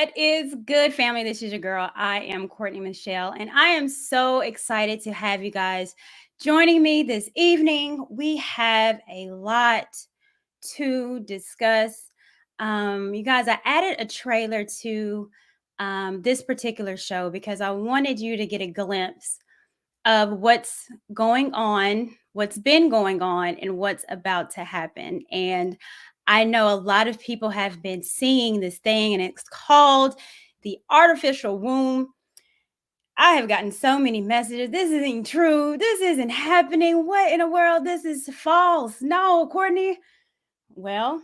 What is good, family? This is your girl. I am Courtney Michelle, and I am so excited to have you guys joining me this evening. We have a lot to discuss. You guys, I added a trailer to this particular show because I wanted you to get a glimpse of what's going on, what's been going on, and what's about to happen. And I know a lot of people have been seeing this thing, and it's called the artificial womb. I have gotten so many messages. This isn't true. This isn't happening. What in the world? This is false. No, Courtney. Well,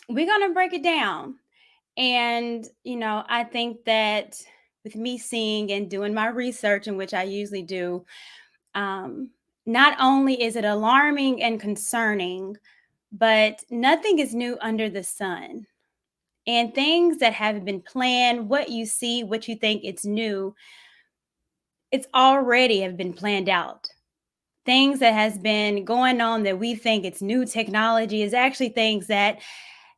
we're going to break it down. And, I think that with me seeing and doing my research, in which I usually do, not only is it alarming and concerning, but nothing is new under the sun. And things that have been planned, what you see, what you think it's new, it's already have been planned out. Things that has been going on that we think it's new technology is actually things that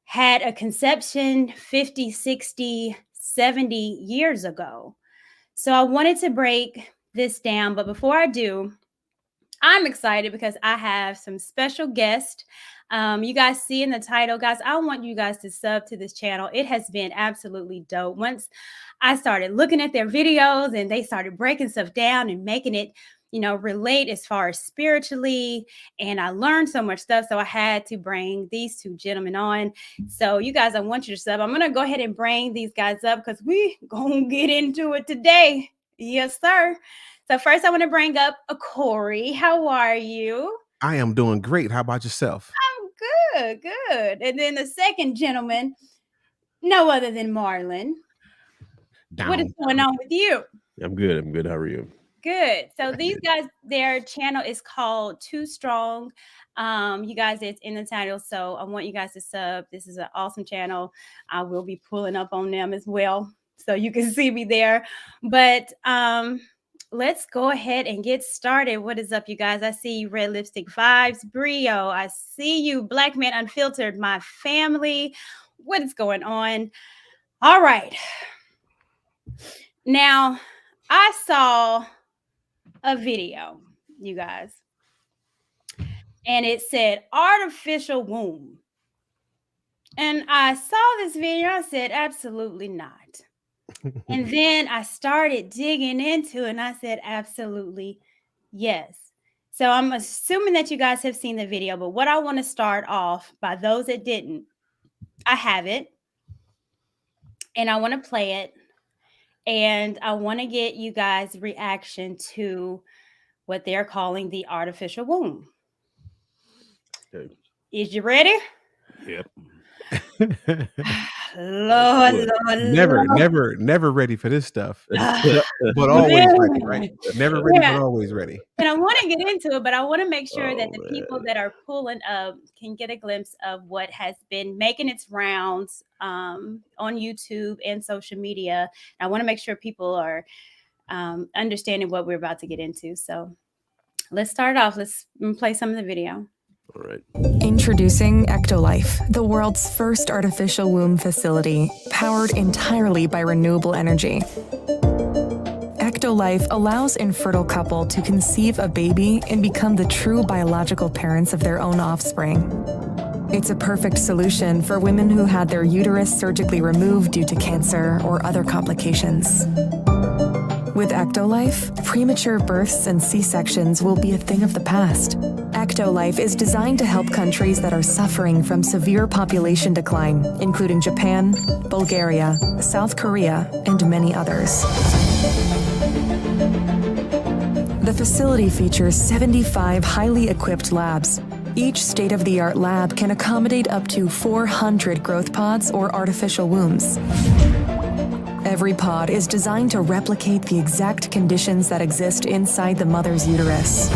had a conception 50, 60, 70 years ago. So I wanted to break this down, but before I do, I'm excited because I have some special guests. You guys see in the title, guys, I want you guys to sub to this channel. It has been absolutely dope. Once I started looking at their videos and they started breaking stuff down and making it, relate as far as spiritually. And I learned so much stuff. So I had to bring these two gentlemen on. So you guys, I want you to sub. I'm going to go ahead and bring these guys up because we going to get into it today. Yes, sir. So first I want to bring up Corey. How are you? I am doing great. How about yourself? I'm good. And then the second gentleman, no other than Marlon. What is going on with you? I'm good. How are you? Good. So these guys, their channel is called Too Strong. You guys, it's in the title. So I want you guys to sub. This is an awesome channel. I will be pulling up on them as well, so you can see me there. But let's go ahead and get started. What is up, you guys? I see you, Red Lipstick Vibes, Brio. I see you, Black Man Unfiltered, my family. What is going on? All right. Now, I saw a video, you guys, and it said artificial womb. And I saw this video. I said, absolutely not. And then I started digging into it and I said, absolutely yes. So I'm assuming that you guys have seen the video, but what I want to start off, by those that didn't, I have it and I want to play it, and I want to get you guys' reaction to what they're calling the artificial womb. Okay. Is you ready? Yep. Lord, never ready for this stuff, but always ready, right? Never ready, but always ready. And I want to get into it, but I want to make sure that the people that are pulling up can get a glimpse of what has been making its rounds on YouTube and social media. I want to make sure people are understanding what we're about to get into. So let's start off. Let's play some of the video. All right. Introducing EctoLife, the world's first artificial womb facility, powered entirely by renewable energy. EctoLife allows infertile couple to conceive a baby and become the true biological parents of their own offspring. It's a perfect solution for women who had their uterus surgically removed due to cancer or other complications. With EctoLife, premature births and C-sections will be a thing of the past. EctoLife is designed to help countries that are suffering from severe population decline, including Japan, Bulgaria, South Korea, and many others. The facility features 75 highly equipped labs. Each state-of-the-art lab can accommodate up to 400 growth pods or artificial wombs. Every pod is designed to replicate the exact conditions that exist inside the mother's uterus.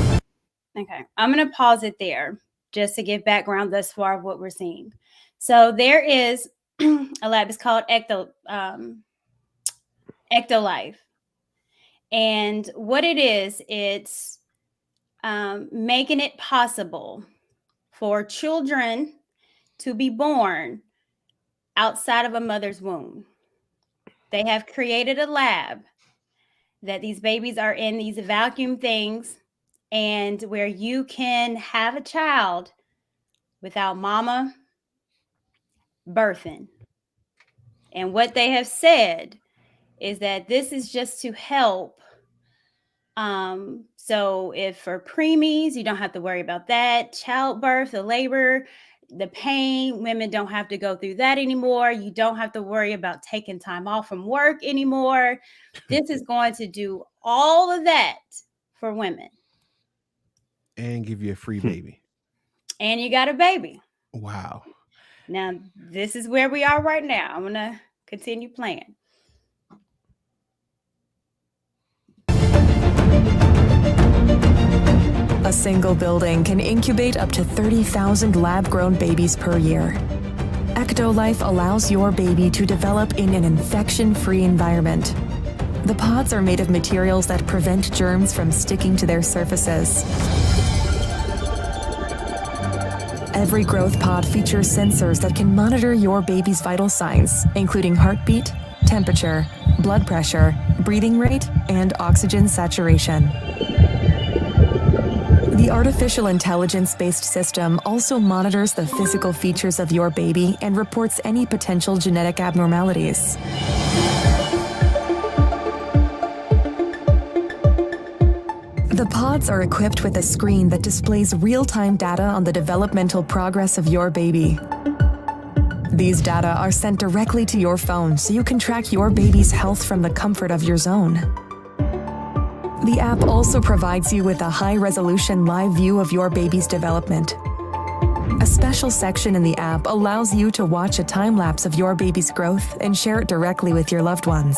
Okay, I'm going to pause it there just to give background thus far of what we're seeing. So there is a lab. It's called EctoLife. And what it is, it's making it possible for children to be born outside of a mother's womb. they have created a lab that these babies are in these vacuum things, and where you can have a child without mama birthing. And what they have said is that this is just to help. So if for preemies, you don't have to worry about that. Childbirth, the labor, the pain, women don't have to go through that anymore. You don't have to worry about taking time off from work anymore. This is going to do all of that for women. And give you a free baby. And you got a baby. Wow. Now, this is where we are right now. I'm going to continue playing. A single building can incubate up to 30,000 lab-grown babies per year. EctoLife allows your baby to develop in an infection-free environment. The pods are made of materials that prevent germs from sticking to their surfaces. Every growth pod features sensors that can monitor your baby's vital signs, including heartbeat, temperature, blood pressure, breathing rate, and oxygen saturation. The artificial intelligence-based system also monitors the physical features of your baby and reports any potential genetic abnormalities. The pods are equipped with a screen that displays real-time data on the developmental progress of your baby. These data are sent directly to your phone so you can track your baby's health from the comfort of your zone. The app also provides you with a high-resolution live view of your baby's development. A special section in the app allows you to watch a time-lapse of your baby's growth and share it directly with your loved ones.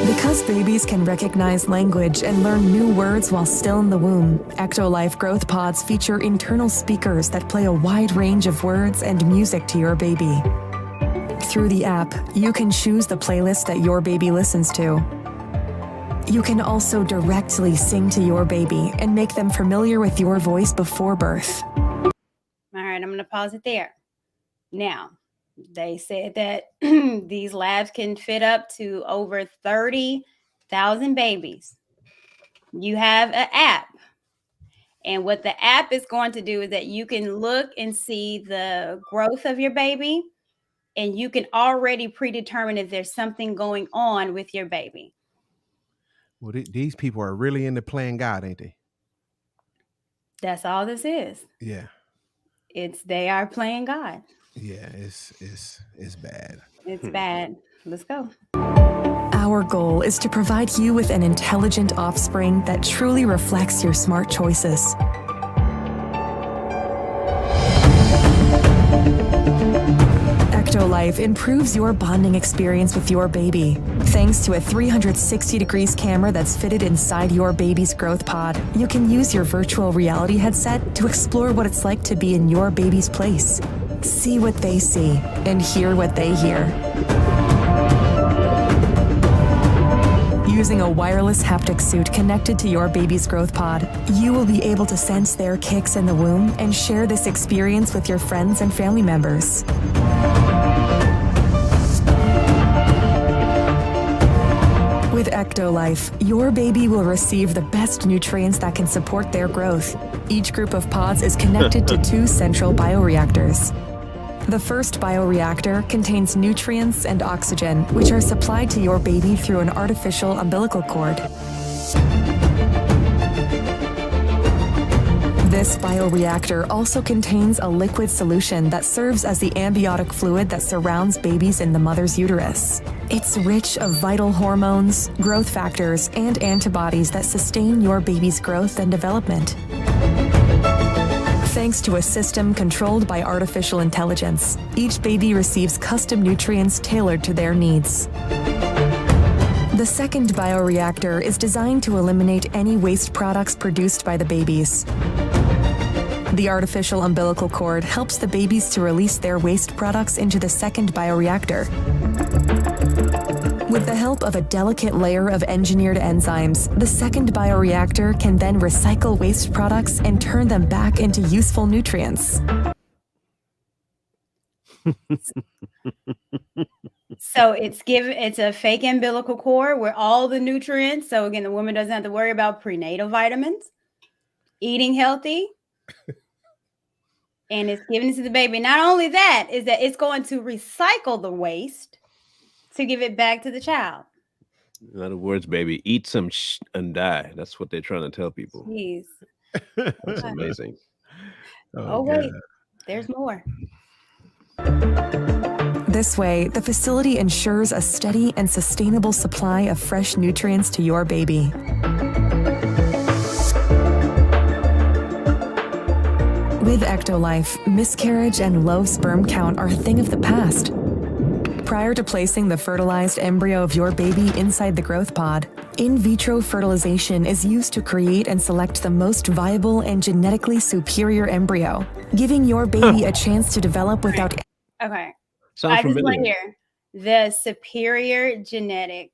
Because babies can recognize language and learn new words while still in the womb, EctoLife growth pods feature internal speakers that play a wide range of words and music to your baby. Through the app, you can choose the playlist that your baby listens to. You can also directly sing to your baby and make them familiar with your voice before birth. All right, I'm going to pause it there. Now, they said that these labs can fit up to over 30,000 babies. You have an app. And what the app is going to do is that you can look and see the growth of your baby, and you can already predetermine if there's something going on with your baby. Well, these people are really into playing God, ain't they? That's all this is. Yeah. They are playing God. Yeah, it's bad. It's bad. Let's go. Our goal is to provide you with an intelligent offspring that truly reflects your smart choices. EctoLife improves your bonding experience with your baby. Thanks to a 360 degrees camera that's fitted inside your baby's growth pod, you can use your virtual reality headset to explore what it's like to be in your baby's place. See what they see and hear what they hear. Using a wireless haptic suit connected to your baby's growth pod, you will be able to sense their kicks in the womb and share this experience with your friends and family members. With EctoLife, your baby will receive the best nutrients that can support their growth. Each group of pods is connected to 2 central bioreactors. The first bioreactor contains nutrients and oxygen, which are supplied to your baby through an artificial umbilical cord. This bioreactor also contains a liquid solution that serves as the amniotic fluid that surrounds babies in the mother's uterus. It's rich of vital hormones, growth factors, and antibodies that sustain your baby's growth and development. Thanks to a system controlled by artificial intelligence, each baby receives custom nutrients tailored to their needs. The second bioreactor is designed to eliminate any waste products produced by the babies. The artificial umbilical cord helps the babies to release their waste products into the second bioreactor. With the help of a delicate layer of engineered enzymes, the second bioreactor can then recycle waste products and turn them back into useful nutrients. So it's a fake umbilical cord where all the nutrients. So again, the woman doesn't have to worry about prenatal vitamins, eating healthy, and it's given to the baby. Not only that, is that it's going to recycle the waste to give it back to the child. In other words, baby, eat some and die. That's what they're trying to tell people. Jeez. That's amazing. Oh wait, there's more. This way, the facility ensures a steady and sustainable supply of fresh nutrients to your baby. With EctoLife, miscarriage and low sperm count are a thing of the past. Prior to placing the fertilized embryo of your baby inside the growth pod, in vitro fertilization is used to create and select the most viable and genetically superior embryo, giving your baby a chance to develop without... Okay. Sounds I just familiar. want to hear the superior genetic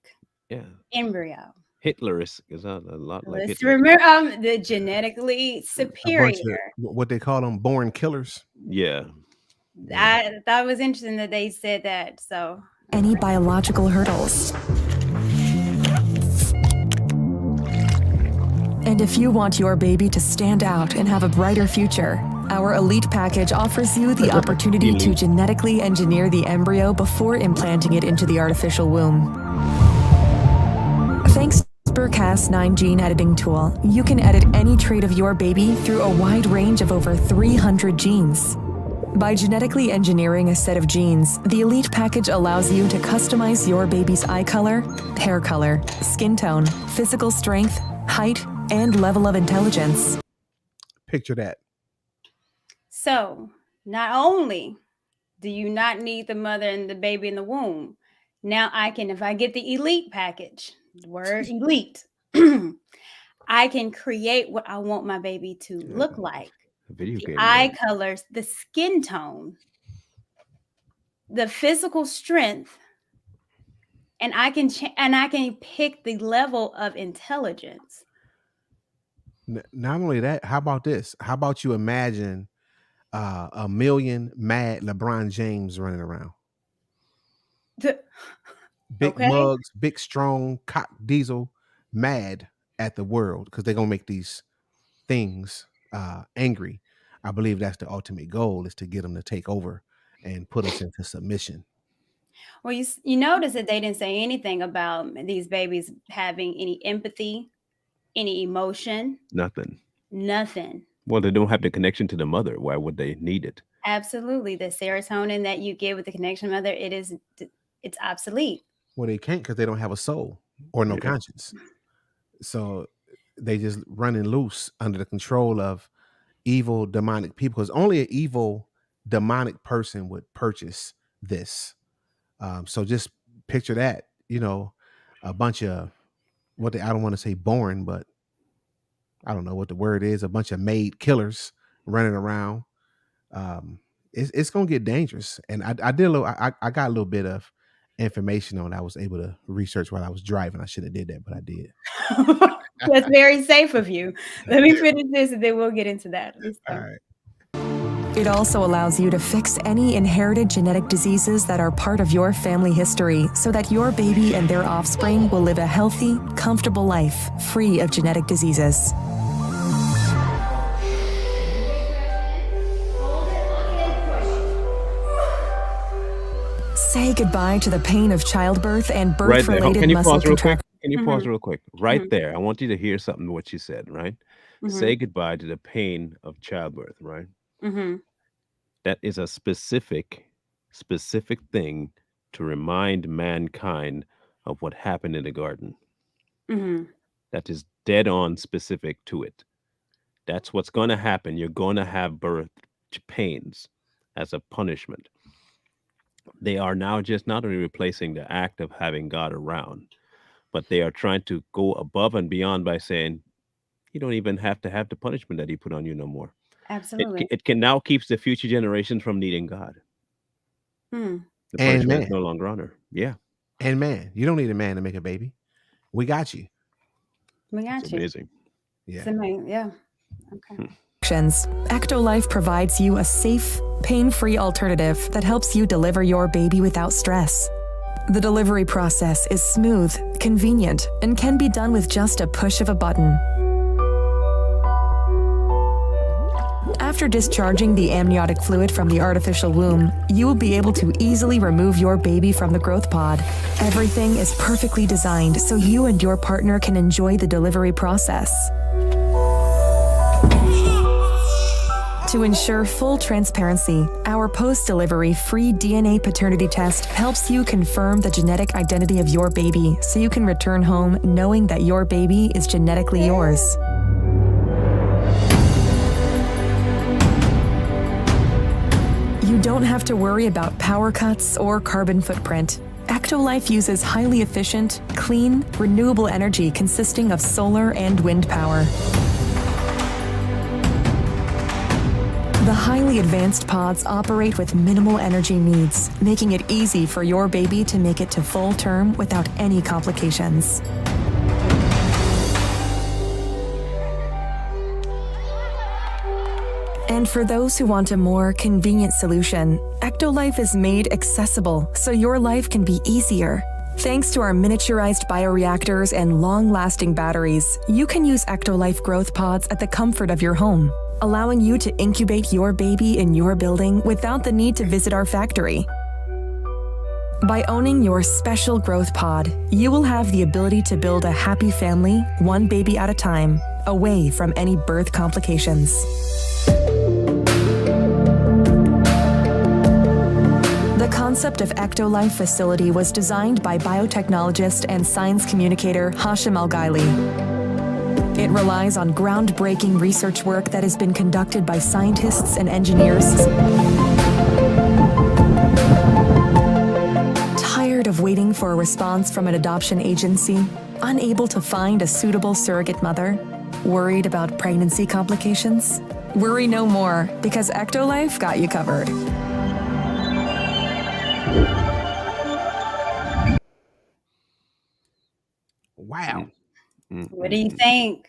embryo. Hitler's is a lot like Let's Hitler. remember the genetically superior. What they call them, born killers. Yeah. I thought it was interesting that they said that. So any biological hurdles. And if you want your baby to stand out and have a brighter future, our Elite package offers you the opportunity to genetically engineer the embryo before implanting it into the artificial womb. Thanks to CRISPR-Cas9 gene editing tool, you can edit any trait of your baby through a wide range of over 300 genes. By genetically engineering a set of genes, the Elite package allows you to customize your baby's eye color, hair color, skin tone, physical strength, height, and level of intelligence. Picture that. So not only do you not need the mother and the baby in the womb, now I can, if I get the Elite package, the word elite, I can create what I want my baby to look like. Video game. Eye colors, the skin tone, the physical strength, and I can pick the level of intelligence. Not only that, how about this? How about you imagine a million mad LeBron James running around? Big mugs, big strong cock diesel, mad at the world because they're gonna make these things angry. I believe that's the ultimate goal, is to get them to take over and put us into submission. Well, you notice that they didn't say anything about these babies having any empathy, any emotion. Nothing. Well, they don't have the connection to the mother. Why would they need it? Absolutely. The serotonin that you get with the connection to mother, it's obsolete. Well, they can't because they don't have a soul or no conscience. So they just running loose under the control of evil, demonic people, because only an evil, demonic person would purchase this. So just picture that, a bunch of I don't want to say born, but I don't know what the word is, a bunch of made killers running around. It's gonna get dangerous. And I got a little bit of information on it. I was able to research while I was driving. I should have did that, but I did. That's very safe of you. Let me finish this and then we'll get into that. All right. It also allows you to fix any inherited genetic diseases that are part of your family history so that your baby and their offspring will live a healthy, comfortable life free of genetic diseases. Say goodbye to the pain of childbirth and birth-related muscle contraction. Can you pause real quick? Right there. I want you to hear something what you said, right? Say goodbye to the pain of childbirth, right? That is a specific thing to remind mankind of what happened in the garden. That is dead on specific to it. That's what's going to happen. You're going to have birth pains as a punishment. They are now just not only replacing the act of having God around, but they are trying to go above and beyond by saying, you don't even have to have the punishment that he put on you no more. Absolutely. It can now keeps the future generations from needing God. The punishment is no longer on her. Yeah. And man, you don't need a man to make a baby. We got you. We got It's you. amazing. Yeah. It's amazing. Yeah. Okay. restrictions, EctoLife provides you a safe, pain-free alternative that helps you deliver your baby without stress. The delivery process is smooth, convenient, and can be done with just a push of a button. After discharging the amniotic fluid from the artificial womb, you will be able to easily remove your baby from the growth pod. Everything is perfectly designed so you and your partner can enjoy the delivery process. To ensure full transparency, our post-delivery free DNA paternity test helps you confirm the genetic identity of your baby so you can return home knowing that your baby is genetically yours. You don't have to worry about power cuts or carbon footprint. EctoLife uses highly efficient, clean, renewable energy consisting of solar and wind power. The highly advanced pods operate with minimal energy needs, making it easy for your baby to make it to full term without any complications. And for those who want a more convenient solution, EctoLife is made accessible so your life can be easier. Thanks to our miniaturized bioreactors and long-lasting batteries, you can use EctoLife growth pods at the comfort of your home, allowing you to incubate your baby in your building without the need to visit our factory. By owning your special growth pod, you will have the ability to build a happy family, one baby at a time, away from any birth complications. The concept of EctoLife facility was designed by biotechnologist and science communicator Hashim Al-Ghaili. It relies on groundbreaking research work that has been conducted by scientists and engineers. Tired of waiting for a response from an adoption agency? Unable to find a suitable surrogate mother? Worried about pregnancy complications? Worry no more, because EctoLife got you covered. Wow. What do you think?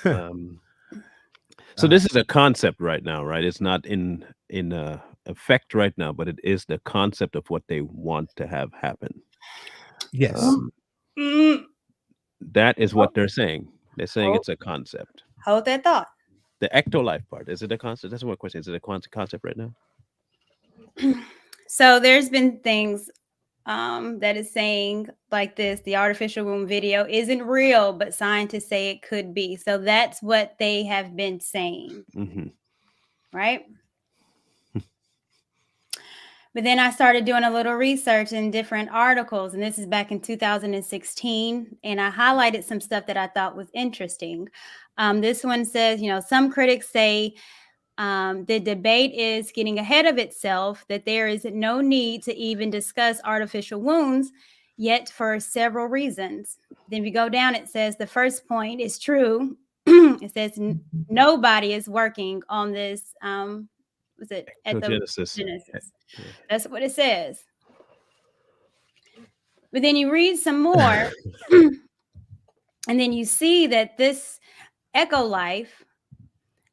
So this is a concept right now, right? It's not in effect right now, but it is the concept of what they want to have happen. Yes. That is what they're saying. They're saying it's a concept. Hold that thought. The EctoLife part, is it a concept? That's one question. Is it a concept right now? So there's been things that is saying like this: the artificial womb video isn't real, but scientists say it could be. So that's what they have been saying, right? But then I started doing a little research in different articles, and this is back in 2016, and I highlighted some stuff that I thought was interesting. This one says, some critics say the debate is getting ahead of itself, that there is no need to even discuss artificial wombs yet for several reasons. Then we go down, it says the first point is true. It says nobody is working on this. Was it at the Genesis? That's what it says. But then you read some more, and then you see that this EctoLife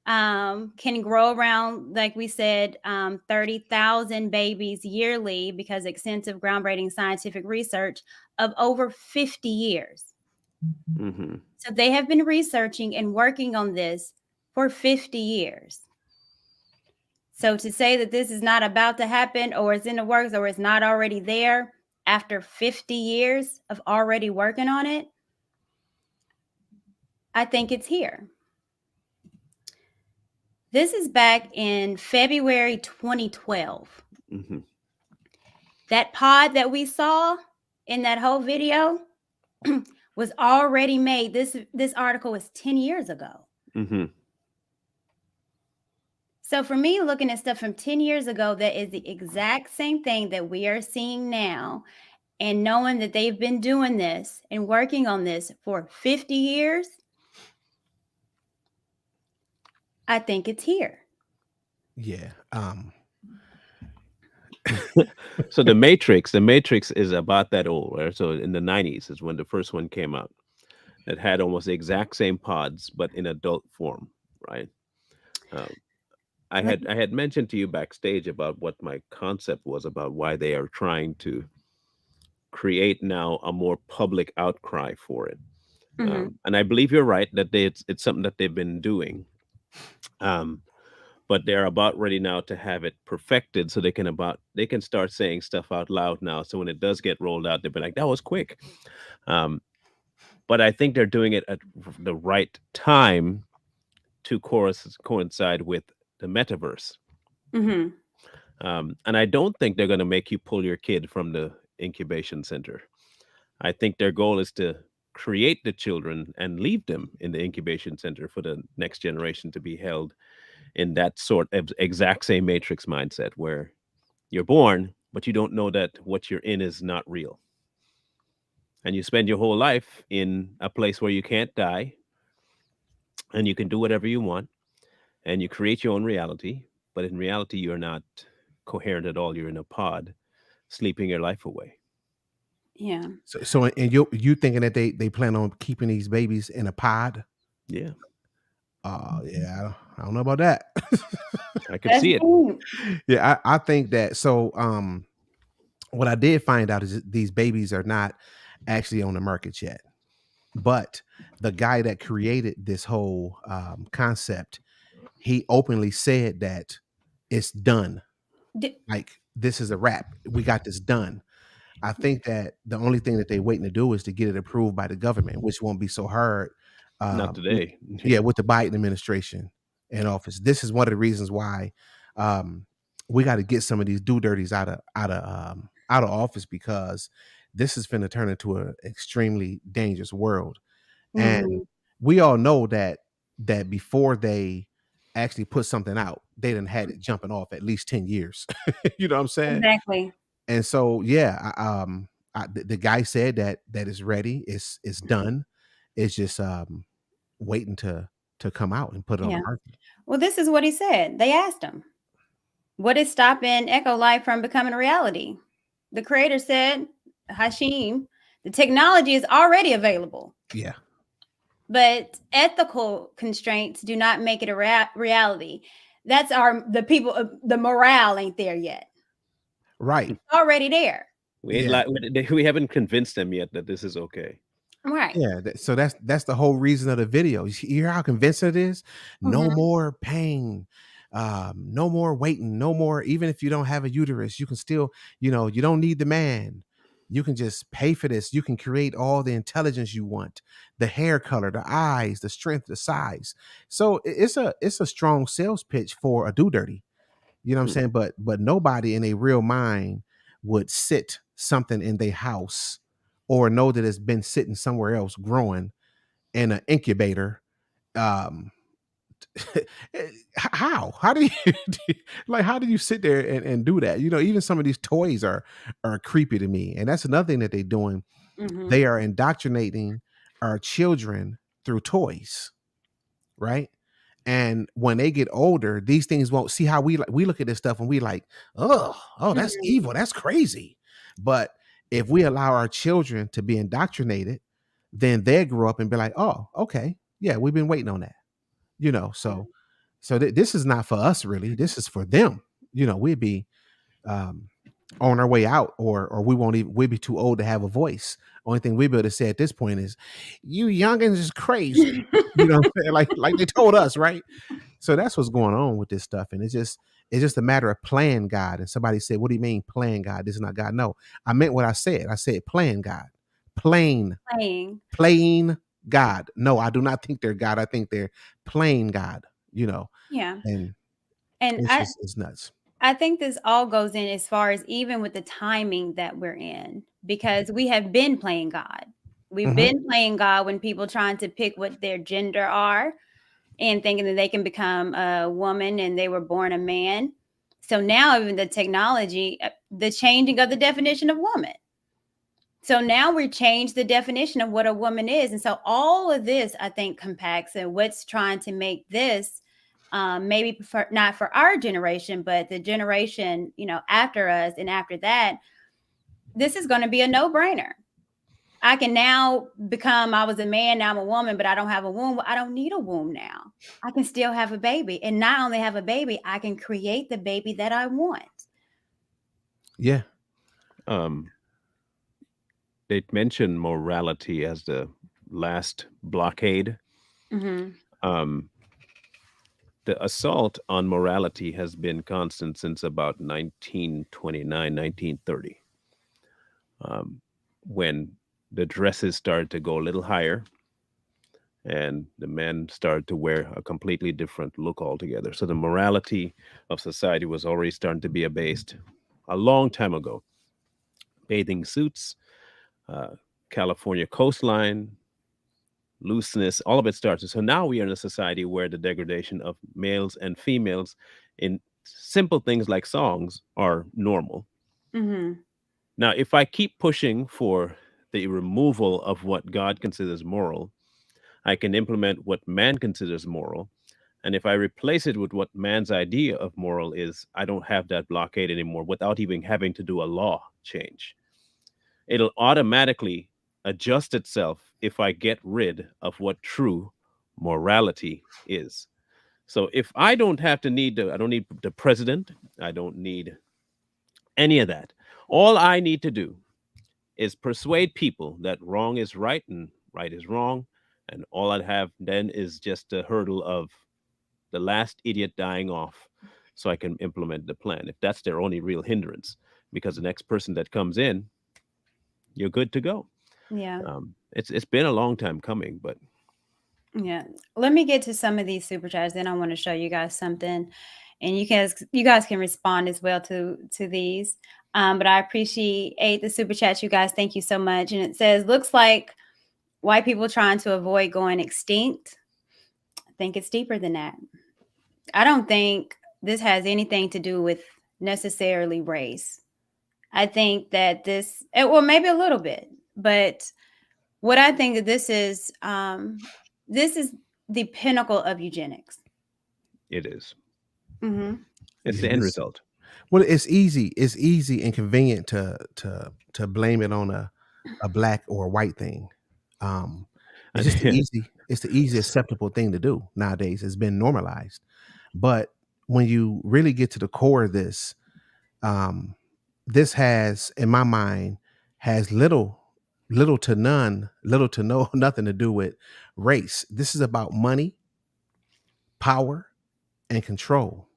can grow around, like we said, 30,000 babies yearly because extensive groundbreaking scientific research of over 50 years. So they have been researching and working on this for 50 years. So to say that this is not about to happen, or it's in the works, or it's not already there after 50 years of already working on it, I think it's here. This is back in February 2012. That pod that we saw in that whole video was already made. This article was 10 years ago. So for me, looking at stuff from 10 years ago, that is the exact same thing that we are seeing now, and knowing that they've been doing this and working on this for 50 years, I think it's here. Yeah. So the Matrix is about that old, right? So in the 90s is when the first one came out. That had almost the exact same pods, but in adult form, right? Um, I had mentioned to you backstage about what my concept was about why they are trying to create now a more public outcry for it. And I believe you're right that it's something that they've been doing. Um, but they're about ready now to have it perfected so they can start saying stuff out loud now. So when it does get rolled out, they'll be like, that was quick. Um, but I think they're doing it at the right time to coincide with the metaverse. And I don't think they're going to make you pull your kid from the incubation center. I think their goal is to create the children and leave them in the incubation center for the next generation to be held in that sort of exact same matrix mindset where you're born, but you don't know that what you're in is not real. And you spend your whole life in a place where you can't die and you can do whatever you want and you create your own reality. But in reality, you're not coherent at all. You're in a pod sleeping your life away. Yeah. So and you thinking that they plan on keeping these babies in a pod? Yeah. Yeah, I don't know about that. I can see it. Yeah, I think that. So what I did find out is that these babies are not actually on the market yet. But the guy that created this whole concept, he openly said that it's done. Like, this is a wrap. We got this done. I think that the only thing that they're waiting to do is to get it approved by the government, which won't be so hard. Not today. With the Biden administration in office. This is one of the reasons why we got to get some of these do-dirties out of office, because this is finna turn into an extremely dangerous world. And we all know that before they actually put something out, they done had it jumping off at least 10 years. You know what I'm saying? Exactly. And so, yeah, the guy said that it's ready. It's done. It's just waiting to come out and put it on the market. Well, this is what he said. They asked him, what is stopping EctoLife from becoming a reality? The creator said, Hashim, the technology is already available. Yeah. But ethical constraints do not make it a reality. That's the morale ain't there yet. Right. It's already there. We haven't convinced them yet that this is okay. Right. Yeah. So that's the whole reason of the video. You hear how convincing it is? No more pain. No more waiting. No more. Even if you don't have a uterus, you can still, you don't need the man. You can just pay for this. You can create all the intelligence you want, the hair color, the eyes, the strength, the size. So it's a strong sales pitch for a do dirty. You know what I'm saying? But nobody in a real mind would sit something in their house or know that it's been sitting somewhere else growing in an incubator. How do you how do you sit there and do that? Even some of these toys are creepy to me. And that's another thing that they're doing. They are indoctrinating our children through toys, right? And when they get older, these things won't see how we look at this stuff and we like, oh, that's evil, that's crazy. But if we allow our children to be indoctrinated, then they grow up and be like, oh, okay, yeah, we've been waiting on that. So this is not for us, really. This is for them. We'd be on our way out, or we'd be too old to have a voice. Only thing we'd be able to say at this point is, you youngins is crazy. Like they told us, right? So that's what's going on with this stuff. And it's just a matter of playing God. And somebody said, what do you mean playing God? This is not God. No, I meant what I said. I said playing God. Playing God. No, I do not think they're God. I think they're playing God, Yeah. And it's nuts. I think this all goes in as far as even with the timing that we're in, because we have been playing God. We've been playing God when people trying to pick what their gender are and thinking that they can become a woman and they were born a man. So now even the technology, the changing of the definition of woman. So now we changed the definition of what a woman is. And so all of this, I think, compacts and what's trying to make this maybe not for our generation, but the generation, after us and after that, this is going to be a no-brainer. I can now become, I was a man, now I'm a woman, but I don't have a womb. I don't need a womb now. I can still have a baby. And not only have a baby, I can create the baby that I want. Yeah. They mentioned morality as the last blockade. The assault on morality has been constant since about 1929, 1930, when the dresses started to go a little higher and the men started to wear a completely different look altogether. So the morality of society was already starting to be abased a long time ago. Bathing suits, California coastline, looseness, all of it starts. So now we are in a society where the degradation of males and females in simple things like songs are normal. Now, if I keep pushing for the removal of what God considers moral, I can implement what man considers moral. And if I replace it with what man's idea of moral is, I don't have that blockade anymore without even having to do a law change. It'll automatically adjust itself if I get rid of what true morality is. So if I don't have to need I don't need the president, I don't need any of that. All I need to do is persuade people that wrong is right and right is wrong. And all I'd have then is just a hurdle of the last idiot dying off so I can implement the plan, if that's their only real hindrance. Because the next person that comes in, you're good to go. Yeah. It's been a long time coming, but yeah. Let me get to some of these super chats. Then I want to show you guys something, and you guys can respond as well to these. But I appreciate the super chats, you guys. Thank you so much. And it says, looks like white people trying to avoid going extinct. I think it's deeper than that. I don't think this has anything to do with necessarily race. I think that well, maybe a little bit, but what I think that this is the pinnacle of eugenics. it is. It's the end result. Well, it's easy and convenient to blame it on a black or a white thing. It's just the easy acceptable thing to do nowadays. It's been normalized. But when you really get to the core of this, this has, in my mind, has little to no nothing to do with race. This is about money, power, and control.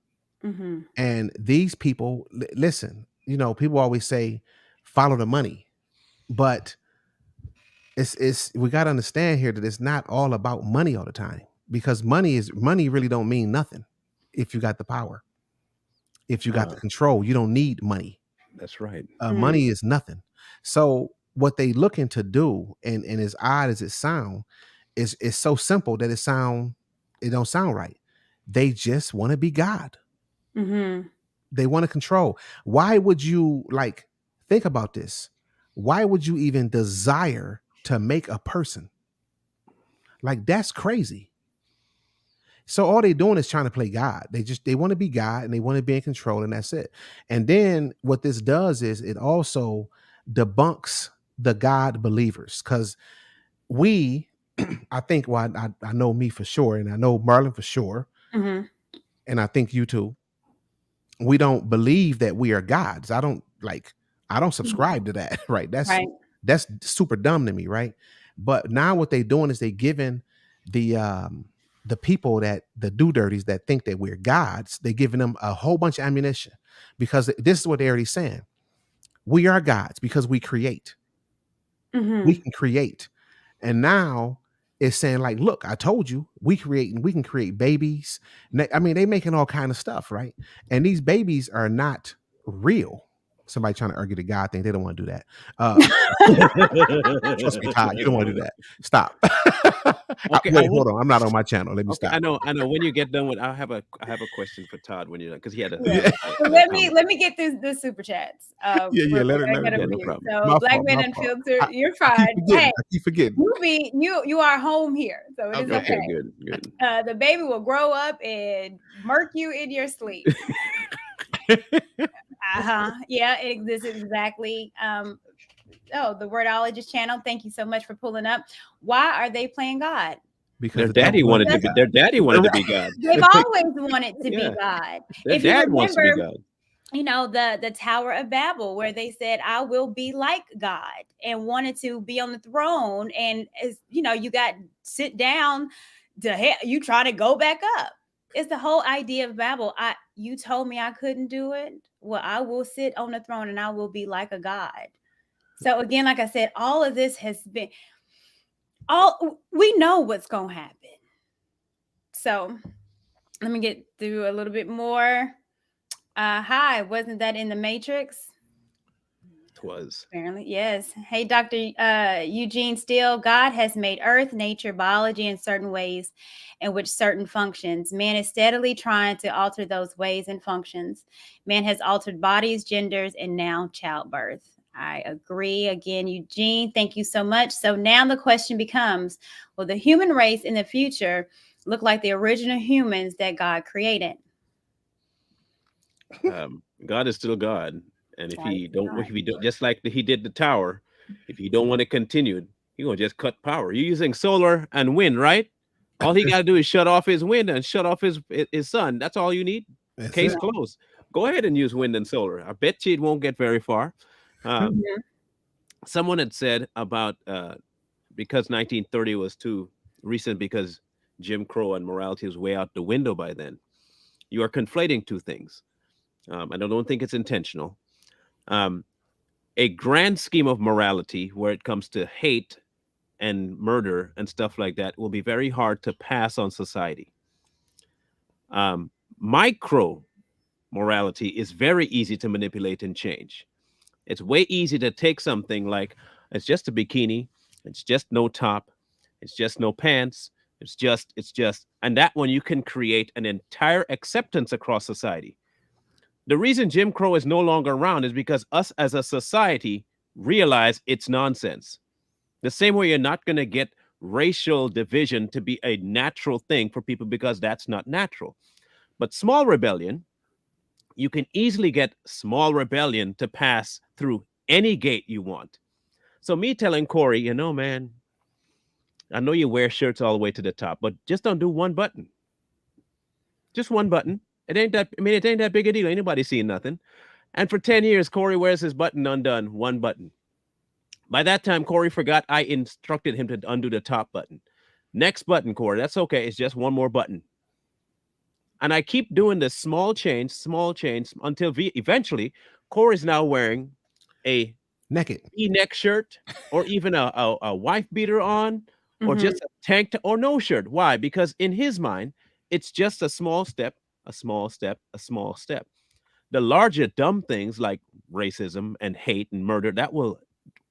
And these people, listen, people always say, follow the money, but it's we got to understand here that it's not all about money all the time, because money really don't mean nothing if you got the power, if you got the control. You don't need money. That's right. Money is nothing. So what they looking to do, and as odd as it sound, is so simple that it don't sound right. They just want to be God. They want to control. Why would you, think about this? Why would you even desire to make a person? That's crazy. So all they doing is trying to play God. They want to be God, and they want to be in control, and that's it. And then what this does is it also debunks the God believers, because I think, well, I know me for sure, and I know Marlon for sure, and I think you too. We don't believe that we are gods. I don't subscribe to that, right? That's super dumb to me, right? But now what they're doing is they giving the people the do-dirties that think that we're gods, they're giving them a whole bunch of ammunition, because this is what they're already saying. We are gods because we create. We can create. And now it's saying, look, I told you, we can create babies. I mean, they making all kind of stuff, right? And these babies are not real. Somebody trying to argue the God thing, they don't want to do that. Trust me, Todd, you don't want to do that. Stop. Okay, wait, hold on. I'm not on my channel. Let me okay, stop. I know. When you get done with, I have a question for Todd when you're done, because he had a. Let me get the super chats. Let her no problem. So My Black fault, Men my Unfiltered, fault. you're fine. I keep forgetting. You are home here, so it is okay. Okay, good. The baby will grow up and murk you in your sleep. Yeah, this is exactly the Wordologist channel. Thank you so much for pulling up. Why are they playing God? Because Their the devil daddy wanted to wanted be. Their daddy wanted to be God. They've always wanted to Yeah. be God. Their If you dad wants to be remember, God. you know, the Tower of Babel, where they said, I will be like God, and wanted to be on the throne. And as you know, you got sit down to you try to go back up. It's the whole idea of Babel. You told me I couldn't do it. Well, I will sit on the throne and I will be like a God. So again, like I said, all of this has been we know what's gonna happen. So let me get through a little bit more. Hi, wasn't that in the Matrix? It was. Apparently, yes. Hey, Dr. Eugene Steele, God has made earth, nature, biology in certain ways in which certain functions. Man is steadily trying to alter those ways and functions. Man has altered bodies, genders, and now childbirth. I agree. Again, Eugene, thank you so much. So now the question becomes, will the human race in the future look like the original humans that God created? God is still God. And if he don't, just like he did the tower, if he don't want it continued, he gonna just cut power. You're using solar and wind, right? All he got to do is shut off his wind and shut off his sun. That's all you need. Case closed. Go ahead and use wind and solar. I bet you it won't get very far. Someone had said about because 1930 was too recent because Jim Crow and morality was way out the window by then. You are conflating two things. I don't think it's intentional. A grand scheme of morality where it comes to hate and murder and stuff like that will be very hard to pass on society. Micro morality is very easy to manipulate and change. It's way easy to take something like it's just a bikini, it's just no top, it's just no pants, it's just, and that one you can create an entire acceptance across society. The reason Jim Crow is no longer around is because us as a society realize it's nonsense. The same way you're not going to get racial division to be a natural thing for people because that's not natural. But small rebellion, you can easily get small rebellion to pass through any gate you want. So me telling Corey, you know, man, I know you wear shirts all the way to the top, but just don't do one button. Just one button. It ain't that big a deal. Anybody seeing nothing. And for 10 years, Corey wears his button undone, one button. By that time, Corey forgot I instructed him to undo the top button. Next button, Corey, that's okay. It's just one more button. And I keep doing this small change until eventually Corey's now wearing a naked V-neck shirt or even a wife beater on or just a tank or no shirt. Why? Because in his mind, it's just a small step, a small step, a small step. The larger dumb things like racism and hate and murder,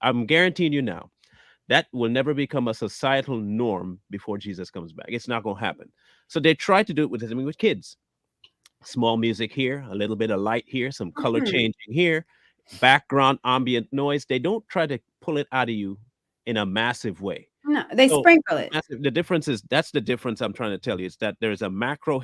I'm guaranteeing you now, that will never become a societal norm before Jesus comes back. It's not going to happen. So they try to do it with kids. Small music here, a little bit of light here, some color changing here, background ambient noise. They don't try to pull it out of you in a massive way. No, they sprinkle it. The difference is, that's the difference I'm trying to tell you. It's that there's a macro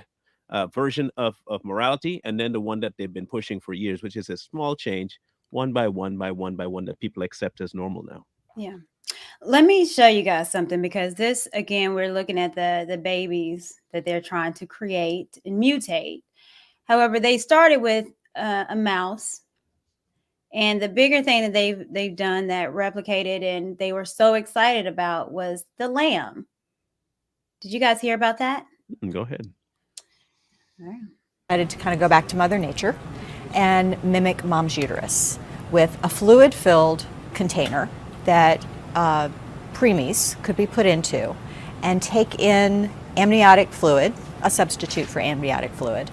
version of morality, and then the one that they've been pushing for years, which is a small change, one by one that people accept as normal now. Yeah. Let me show you guys something, because this, again, we're looking at the babies that they're trying to create and mutate. However, they started with a mouse. And the bigger thing that they've done that replicated and they were so excited about was the lamb. Did you guys hear about that? Go ahead. All right. I decided to kind of go back to Mother Nature and mimic mom's uterus with a fluid-filled container that preemies could be put into and take in amniotic fluid, a substitute for amniotic fluid.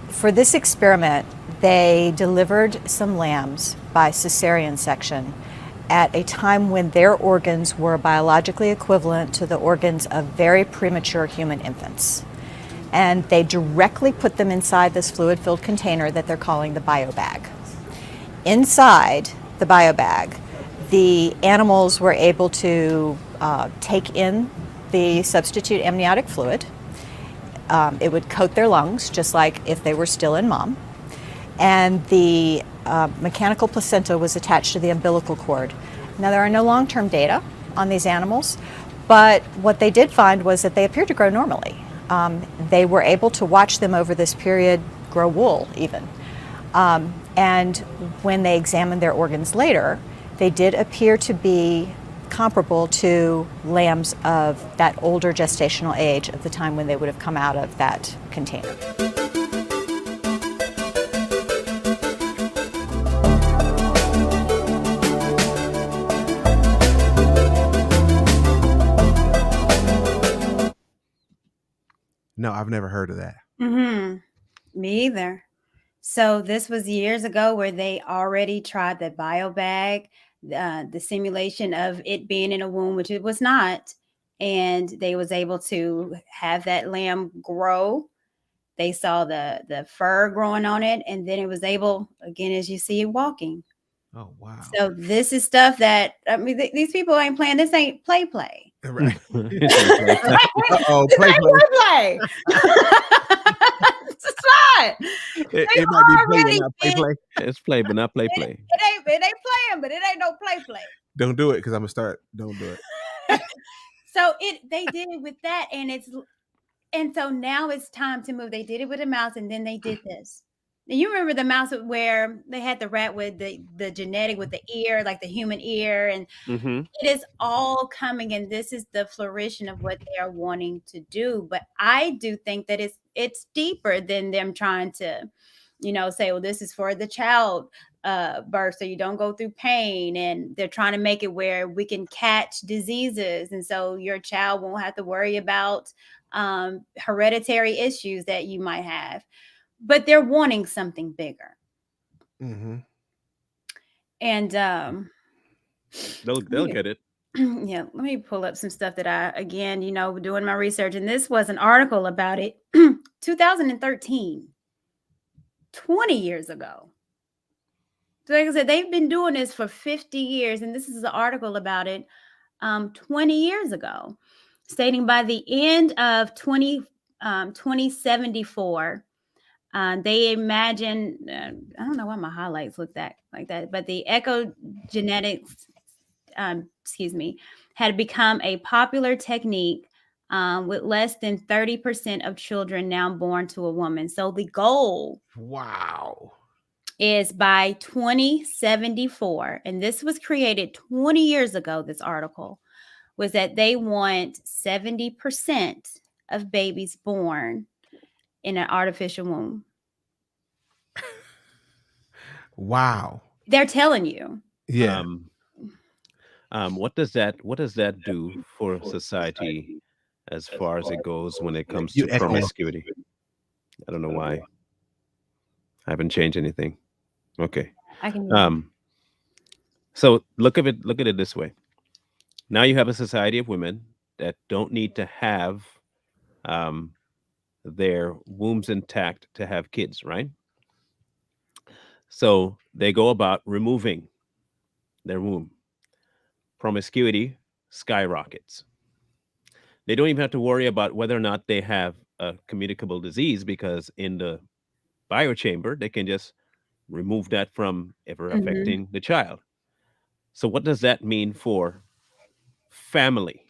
For this experiment, they delivered some lambs by cesarean section at a time when their organs were biologically equivalent to the organs of very premature human infants. And they directly put them inside this fluid-filled container that they're calling the biobag. Inside the biobag, the animals were able to take in the substitute amniotic fluid. It would coat their lungs, just like if they were still in mom. And the mechanical placenta was attached to the umbilical cord. Now, there are no long-term data on these animals, but what they did find was that they appeared to grow normally. They were able to watch them over this period grow wool even. And when they examined their organs later, they did appear to be comparable to lambs of that older gestational age of the time when they would have come out of that container. No, I've never heard of that. Me either. So this was years ago where they already tried the biobag, the simulation of it being in a womb, which it was not. And they was able to have that lamb grow. They saw the fur growing on it, and then it was able, again, as you see it walking. Oh, wow. So this is stuff that, I mean, these people ain't playing. This ain't play. Right. Uh-oh, play. It's not. It might be play, but not play. It's play, but not play. It ain't playing, but it ain't no play. Don't do it, because I'm gonna start. Don't do it. So they did it with that, and so now it's time to move. They did it with a mouse, and then they did this. And you remember the mouse where they had the rat with the genetic with the ear, like the human ear, and it is all coming, and this is the flourishing of what they are wanting to do. But I do think that it's deeper than them trying to, say, well, this is for the child birth, so you don't go through pain, and they're trying to make it where we can catch diseases, and so your child won't have to worry about hereditary issues that you might have. But they're wanting something bigger. And they'll get it. Yeah, let me pull up some stuff that I, again, doing my research. And this was an article about it, 2013, 20 years ago. So like I said, they've been doing this for 50 years. And this is an article about it 20 years ago, stating by the end of 2074, they imagine, I don't know why my highlights look like that, but the echogenetics, had become a popular technique with less than 30% of children now born to a woman. So the goal, is by 2074, and this was created 20 years ago, this article, was that they want 70% of babies born in an artificial womb. Wow. They're telling you. Yeah. What does that do for society as far as it goes when it comes to promiscuity? I don't know why. I haven't changed anything. Okay. I can. So look at it this way. Now you have a society of women that don't need to have their wombs intact to have kids, right? So they go about removing their womb. Promiscuity skyrockets. They don't even have to worry about whether or not they have a communicable disease, because in the biochamber, they can just remove that from ever affecting the child. So what does that mean for family?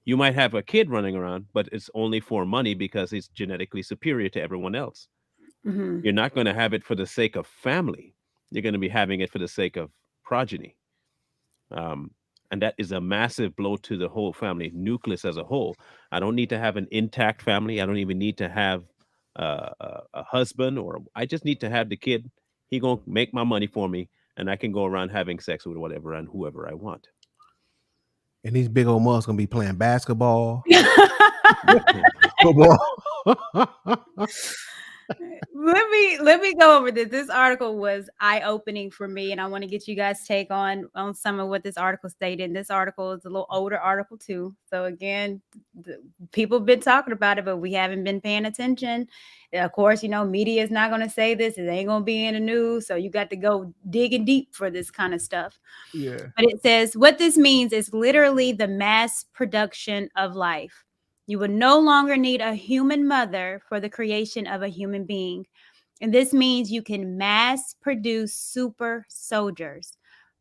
You might have a kid running around, but it's only for money because it's genetically superior to everyone else. You're not going to have it for the sake of family. You're going to be having it for the sake of progeny. And that is a massive blow to the whole family nucleus as a whole. I don't need to have an intact family. I don't even need to have a husband, or I just need to have the kid. He gonna make my money for me, and I can go around having sex with whatever and whoever I want. And these big old mugs gonna be playing basketball, football. Let me go over this. This article was eye-opening for me, and I want to get you guys' take on some of what this article stated. And this article is a little older article too. So again, people have been talking about it, but we haven't been paying attention. And of course, media is not going to say this. It ain't going to be in the news. So you got to go digging deep for this kind of stuff. Yeah. But it says what this means is literally the mass production of life. You will no longer need a human mother for the creation of a human being. And this means you can mass produce super soldiers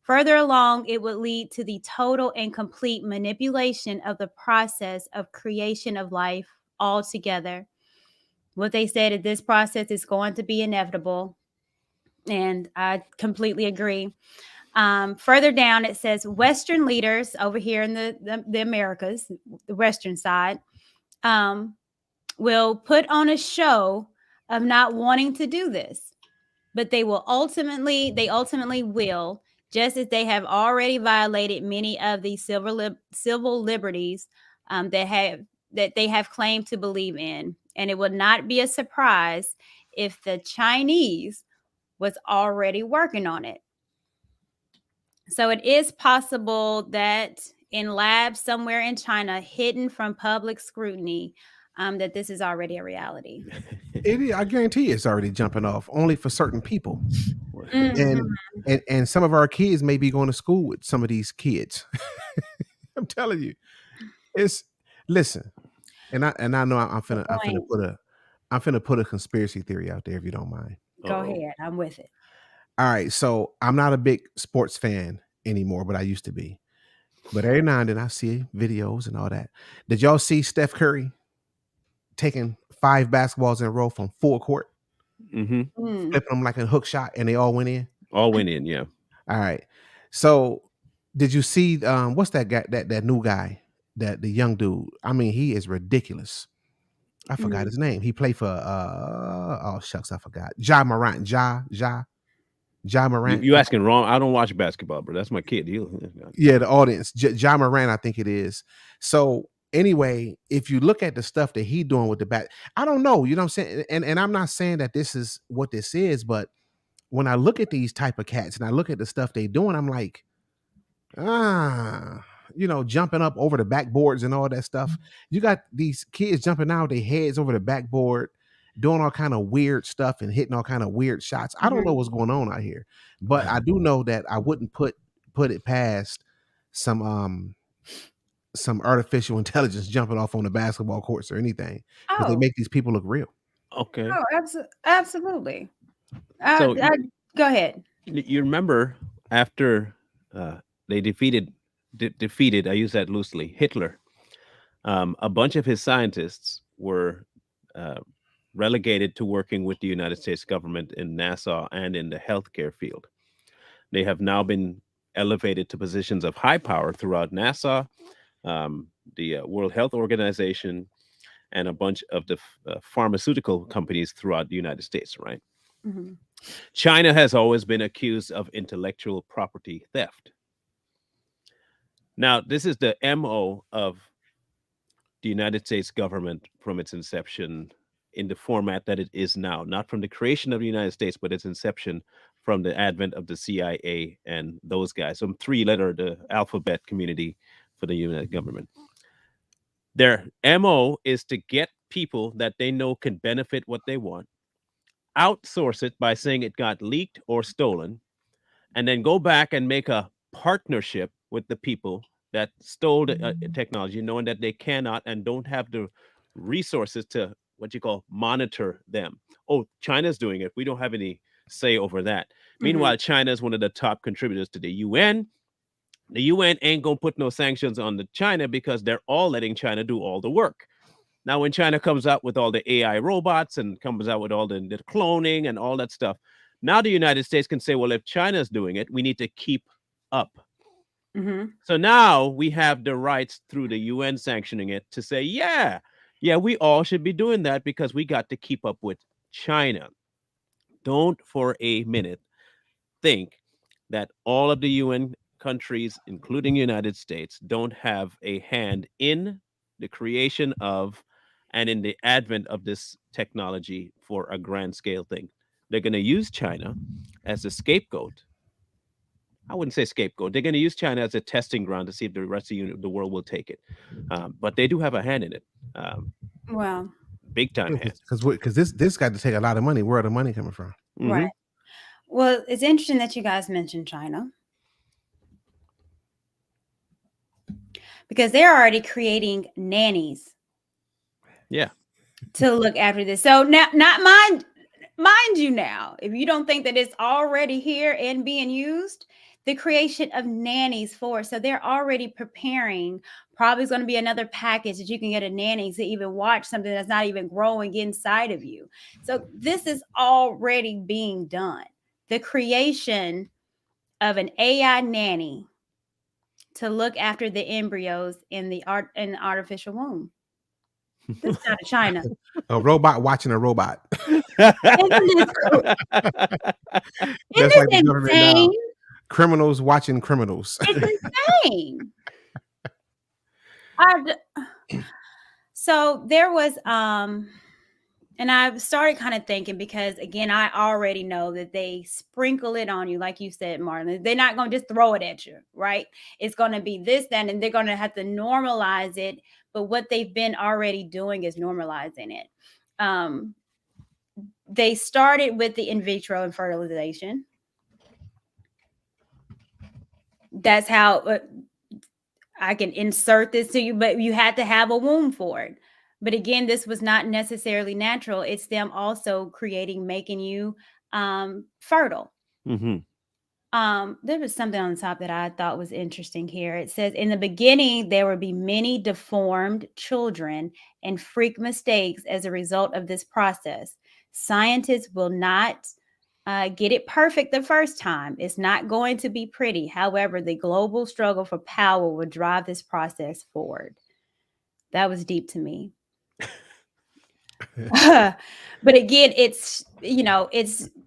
Further along, it would lead to the total and complete manipulation of the process of creation of life altogether. What they said is this process is going to be inevitable, and I completely agree. Further down, it says Western leaders over here in the Americas, the Western side, will put on a show of not wanting to do this, but they ultimately will, just as they have already violated many of the civil liberties that they have claimed to believe in. And it would not be a surprise if the Chinese was already working on it. So it is possible that in labs somewhere in China, hidden from public scrutiny, that this is already a reality. I guarantee it's already jumping off, only for certain people. Mhm. And some of our kids may be going to school with some of these kids. I'm telling you, listen. And I know I'm finna put a conspiracy theory out there if you don't mind. Go ahead, I'm with it. All right, so I'm not a big sports fan anymore, but I used to be. But every now and then I see videos and all that. Did y'all see Steph Curry taking 5 basketballs in a row from full court, flipping them like a hook shot, and they all went in? All went in, yeah. All right. So did you see what's that guy, that new guy, that the young dude? I mean, he is ridiculous. I forgot his name. He played for oh shucks, I forgot. Ja Morant. Ja Morant. You asking wrong. I don't watch basketball, bro. That's my kid. Yeah, the audience. Ja Morant, I think it is. So anyway, if you look at the stuff that he doing with the bat, I don't know. You know what I'm saying? And I'm not saying that this is what this is, but when I look at these type of cats and I look at the stuff they doing, I'm like, jumping up over the backboards and all that stuff. You got these kids jumping out their heads over the backboard, doing all kind of weird stuff and hitting all kind of weird shots. I don't know what's going on out here, but I do know that I wouldn't put it past some artificial intelligence jumping off on the basketball courts or anything, because they make these people look real. Okay. Oh, absolutely. So go ahead. You remember after they defeated, I use that loosely, Hitler, a bunch of his scientists were relegated to working with the United States government in NASA and in the healthcare field. They have now been elevated to positions of high power throughout NASA, the World Health Organization, and a bunch of the pharmaceutical companies throughout the United States, right? Mm-hmm. China has always been accused of intellectual property theft. Now, this is the MO of the United States government from its inception in the format that it is now, not from the creation of the United States, but its inception from the advent of the CIA and those guys, some 3-letter, the alphabet community for the United government. Their MO is to get people that they know can benefit what they want, outsource it by saying it got leaked or stolen, and then go back and make a partnership with the people that stole the technology, knowing that they cannot and don't have the resources to what you call monitor them. Oh, China's doing it. We don't have any say over that. Meanwhile, China is one of the top contributors to the UN. The UN ain't gonna put no sanctions on the China because they're all letting China do all the work. Now, when China comes out with all the AI robots and comes out with all the cloning and all that stuff, now the United States can say, well, if China's doing it, we need to keep up. So now we have the rights through the UN sanctioning it to say, yeah, we all should be doing that because we got to keep up with China. Don't for a minute think that all of the UN countries, including the United States, don't have a hand in the creation of and in the advent of this technology for a grand scale thing. They're going to use China as a scapegoat. I wouldn't say scapegoat. They're going to use China as a testing ground to see if the rest of the world will take it. But they do have a hand in it. Well, big time hand. Because this got to take a lot of money. Where are the money coming from? Right. Well, it's interesting that you guys mentioned China, because they're already creating nannies. Yeah. To look after this. So now, mind you, now, if you don't think that it's already here and being used, the creation of nannies for. So they're already preparing. Probably is going to be another package that you can get a nanny to even watch something that's not even growing inside of you. So this is already being done. The creation of an AI nanny to look after the embryos in the artificial womb. This is out of China. A robot watching a robot. Isn't this insane? Criminals watching criminals. It's insane. So there was and I started kind of thinking, because again, I already know that they sprinkle it on you, like you said, Marlon. They're not going to just throw it at you, right? It's going to be this, that, and they're going to have to normalize it. But what they've been already doing is normalizing it. They started with the in vitro and fertilization. That's how I can insert this to you, but you had to have a womb for it. But again, this was not necessarily natural. It's them also making you fertile. Mm-hmm. There was something on the top that I thought was interesting here. It says, in the beginning, there would be many deformed children and freak mistakes as a result of this process. Scientists will not get it perfect the first time. It's not going to be pretty. However, the global struggle for power will drive this process forward. That was deep to me. But again,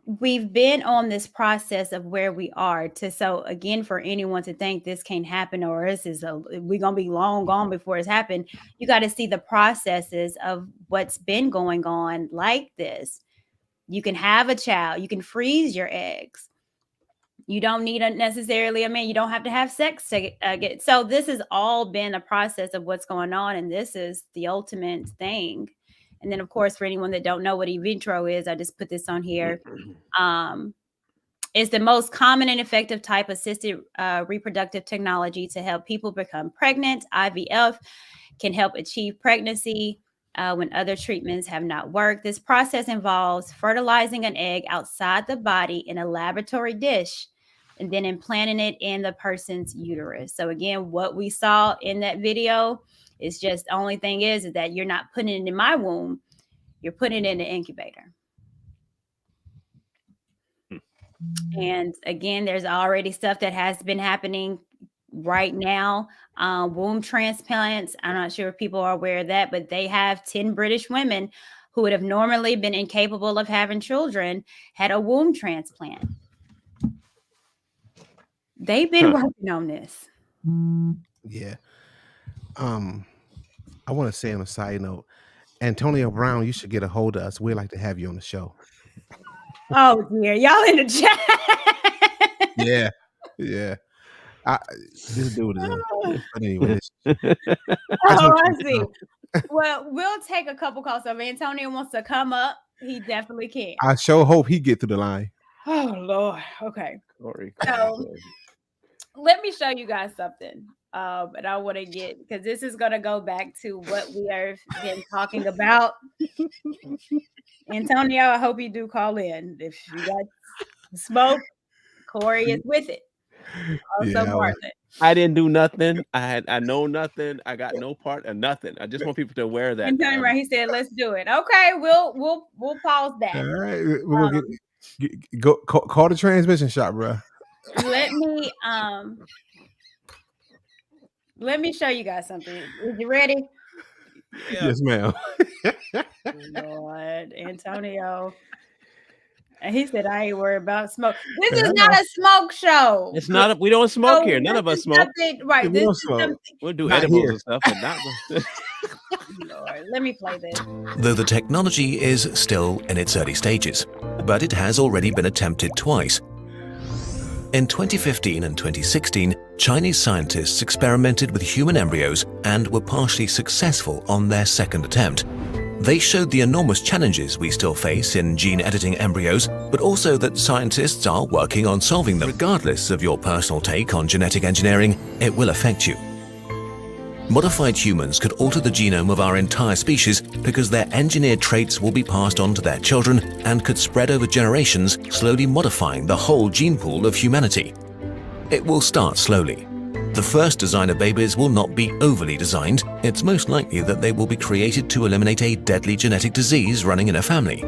we've been on this process of where we are so again, for anyone to think this can't happen, or we're gonna be long gone before it's happened, you got to see the processes of what's been going on like this. You can have a child, you can freeze your eggs. You don't need necessarily a man. You don't have to have sex to get. So this has all been a process of what's going on, and this is the ultimate thing. And then, of course, for anyone that don't know what in vitro is, I just put this on here. It's the most common and effective type of assisted reproductive technology to help people become pregnant. IVF can help achieve pregnancy when other treatments have not worked. This process involves fertilizing an egg outside the body in a laboratory dish and then implanting it in the person's uterus. So again, what we saw in that video is just, the only thing is that you're not putting it in my womb, you're putting it in the incubator. And again, there's already stuff that has been happening right now. Womb transplants. I'm not sure if people are aware of that, but they have 10 British women who would have normally been incapable of having children had a womb transplant. They've been working on this. Yeah. I want to say on a side note, Antonio Brown, you should get a hold of us. We'd like to have you on the show. Oh dear, y'all in the chat. Yeah. This dude is but anyway. I see. Well, we'll take a couple calls. So if Antonio wants to come up, he definitely can. I sure hope he get through the line. Oh Lord. Okay. Sorry. So let me show you guys something. And I want to get, because this is going to go back to what we have been talking about. Antonio, I hope you do call in. If you got smoke, Corey is with it. Also, Marlon. I didn't do nothing. I know nothing. I got no part of nothing. I just want people to aware that. And right, he said, "Let's do it." Okay, we'll pause that. All right, we're gonna go call the transmission shop, bro. Let me show you guys something. Is you ready? Yeah. Yes, ma'am. Lord, Antonio. And he said, I ain't worried about smoke. This is not a smoke show. It's not. We don't smoke here. None of us smoke. Right. This is we'll do edibles and stuff, but not. Lord, let me play this. Though the technology is still in its early stages, but it has already been attempted twice. In 2015 and 2016, Chinese scientists experimented with human embryos and were partially successful on their second attempt. They showed the enormous challenges we still face in gene editing embryos, but also that scientists are working on solving them. Regardless of your personal take on genetic engineering, it will affect you. Modified humans could alter the genome of our entire species because their engineered traits will be passed on to their children and could spread over generations, slowly modifying the whole gene pool of humanity. It will start slowly. The first designer babies will not be overly designed. It's most likely that they will be created to eliminate a deadly genetic disease running in a family.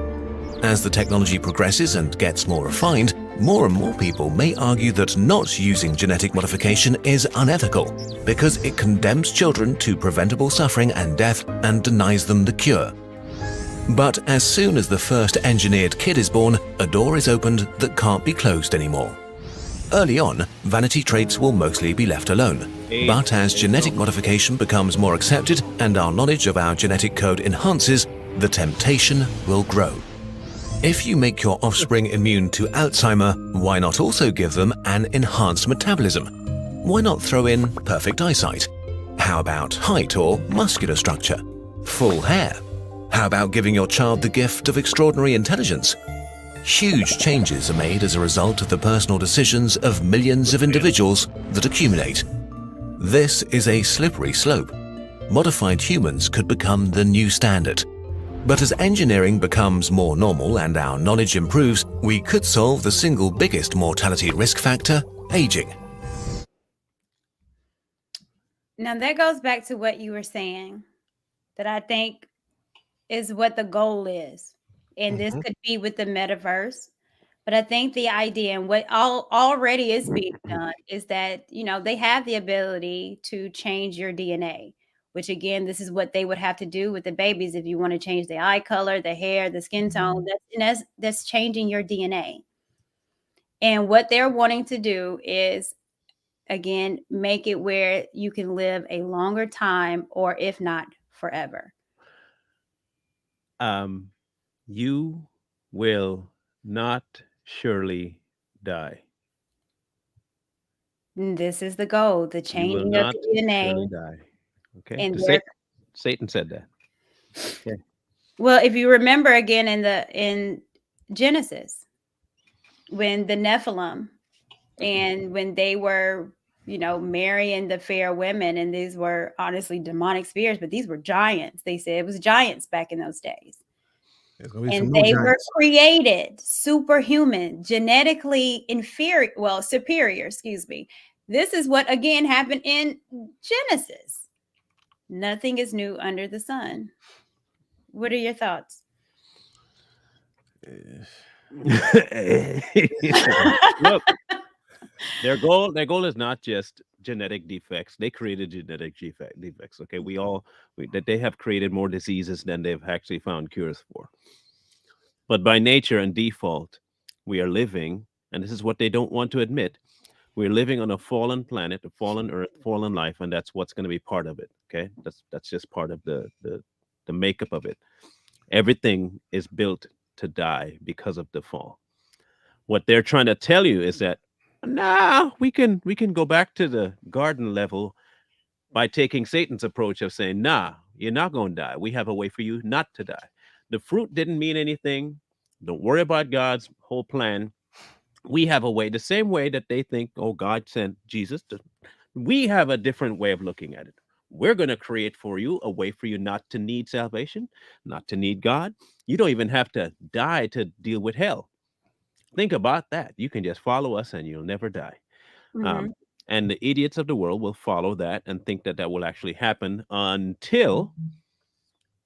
As the technology progresses and gets more refined, more and more people may argue that not using genetic modification is unethical because it condemns children to preventable suffering and death and denies them the cure. But as soon as the first engineered kid is born, a door is opened that can't be closed anymore. Early on, vanity traits will mostly be left alone. But as genetic modification becomes more accepted and our knowledge of our genetic code enhances, the temptation will grow. If you make your offspring immune to Alzheimer, why not also give them an enhanced metabolism? Why not throw in perfect eyesight? How about height or muscular structure? Full hair? How about giving your child the gift of extraordinary intelligence? Huge changes are made as a result of the personal decisions of millions of individuals that accumulate. This is a slippery slope. Modified humans could become the new standard. But as engineering becomes more normal and our knowledge improves, we could solve the single biggest mortality risk factor, aging. Now that goes back to what you were saying, that I think is what the goal is. And this could be with the metaverse. But I think the idea and what already is being done is that, they have the ability to change your DNA, which again, this is what they would have to do with the babies. If you want to change the eye color, the hair, the skin tone, that's changing your DNA. And what they're wanting to do is, again, make it where you can live a longer time, or if not forever. You will not surely die. This is the goal, the You will changing of not the DNA. surely die. Okay. And Satan said that. Okay. well, if you remember again in Genesis, when the Nephilim and when they were, marrying the fair women, and these were honestly demonic spirits, but these were giants. They said it was giants back in those days. And they were created superhuman, genetically superior, excuse me. This is what again happened in Genesis. Nothing is new under the sun. What are your thoughts? Look, their goal is not just genetic defects. They created genetic defects. Okay, that they have created more diseases than they've actually found cures for. But by nature and default, we are living, and this is what they don't want to admit. We're living on a fallen planet, a fallen earth, fallen life, and that's what's going to be part of it. Okay, that's just part of the makeup of it. Everything is built to die because of the fall. What they're trying to tell you is that we can go back to the garden level by taking Satan's approach of saying, you're not going to die. We have a way for you not to die. The fruit didn't mean anything. Don't worry about God's whole plan. We have a way, the same way that they think, God sent Jesus. We have a different way of looking at it. We're going to create for you a way for you not to need salvation, not to need God. You don't even have to die to deal with hell. Think about that. You can just follow us and you'll never die. And the idiots of the world will follow that and think that will actually happen until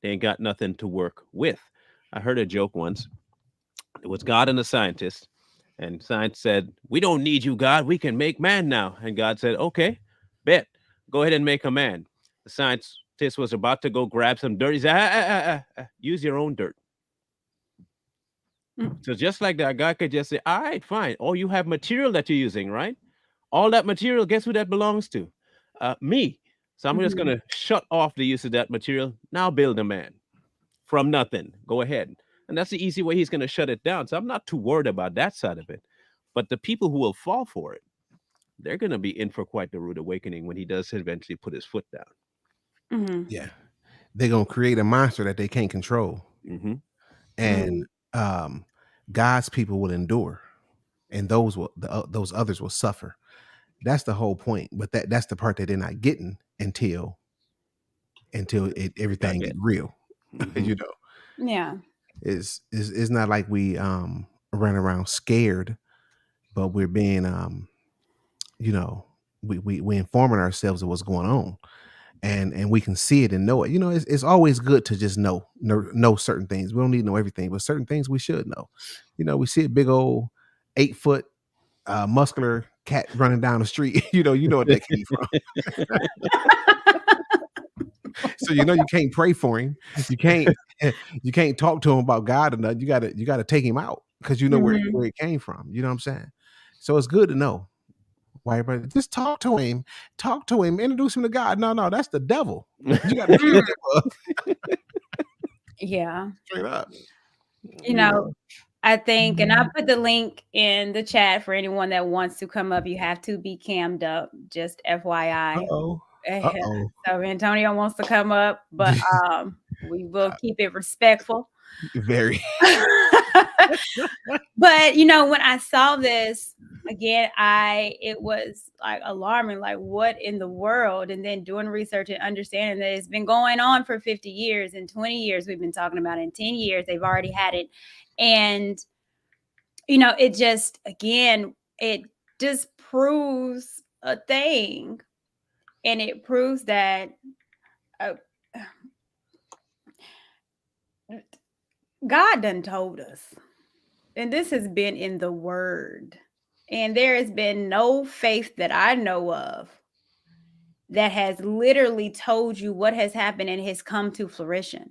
they ain't got nothing to work with. I heard a joke once. It was God and a scientist. And science said, we don't need you, God. We can make man now. And God said, okay, bet. Go ahead and make a man. The scientist was about to go grab some dirt. He said, use your own dirt. So just like that, God could just say, all right, fine. Oh, you have material that you're using, right? All that material, guess who that belongs to? Me. So I'm just going to shut off the use of that material. Now build a man from nothing. Go ahead. And that's the easy way he's going to shut it down. So I'm not too worried about that side of it. But the people who will fall for it, they're going to be in for quite the rude awakening when he does eventually put his foot down. Yeah. They're going to create a monster that they can't control. And God's people will endure. And those others will suffer. That's the whole point. But that's the part that they're not getting until everything gets real. Yeah. It's not like we run around scared, but we're being we informing ourselves of what's going on, and we can see it and know it. It's always good to just know certain things. We don't need to know everything, but certain things we should know. We see a big old 8-foot muscular cat running down the street. you know what that came from. So you can't pray for him. You can't talk to him about God or nothing. You gotta take him out because where it came from. You know what I'm saying? So it's good to know. Why everybody just talk to him, introduce him to God. No, that's the devil. You gotta kill him. Yeah. Straight up. I think, and I'll put the link in the chat for anyone that wants to come up. You have to be cammed up, just FYI. Uh-oh. So Antonio wants to come up, but we will keep it respectful. Very. But when I saw this again, it was like alarming, like what in the world? And then doing research and understanding that it's been going on for 50 years and 20 years. We've been talking about it. In 10 years, they've already had it. And, it just, again, it just proves a thing. And it proves that God done told us. And this has been in the word. And there has been no faith that I know of that has literally told you what has happened and has come to fruition.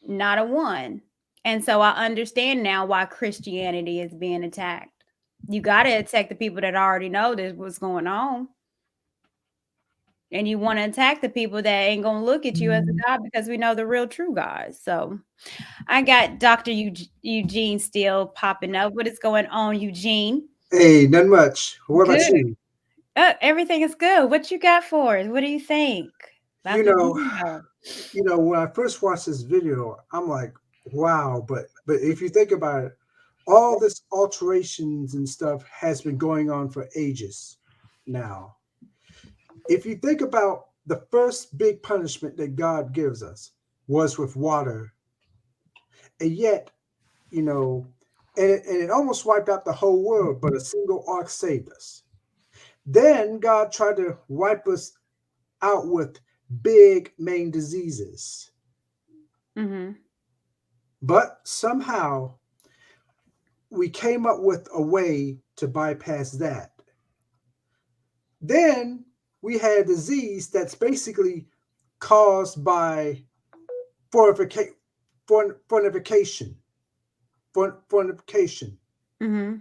Not a one. And so I understand now why Christianity is being attacked. You got to attack the people that already know this what's going on. And you want to attack the people that ain't going to look at you as a God because we know the real true God. So I got Dr. Eugene still popping up. What is going on, Eugene? Hey, not much. What about you? Everything is good. What you got for us? What do you think? When I first watched this video, I'm like, wow. But if you think about it, all this alterations and stuff has been going on for ages now. If you think about the first big punishment that God gives us was with water. And yet, and it almost wiped out the whole world, but a single ark saved us. Then God tried to wipe us out with big main diseases. Mm-hmm. But somehow we came up with a way to bypass that. Then we had a disease that's basically caused by fornication. Mm-hmm.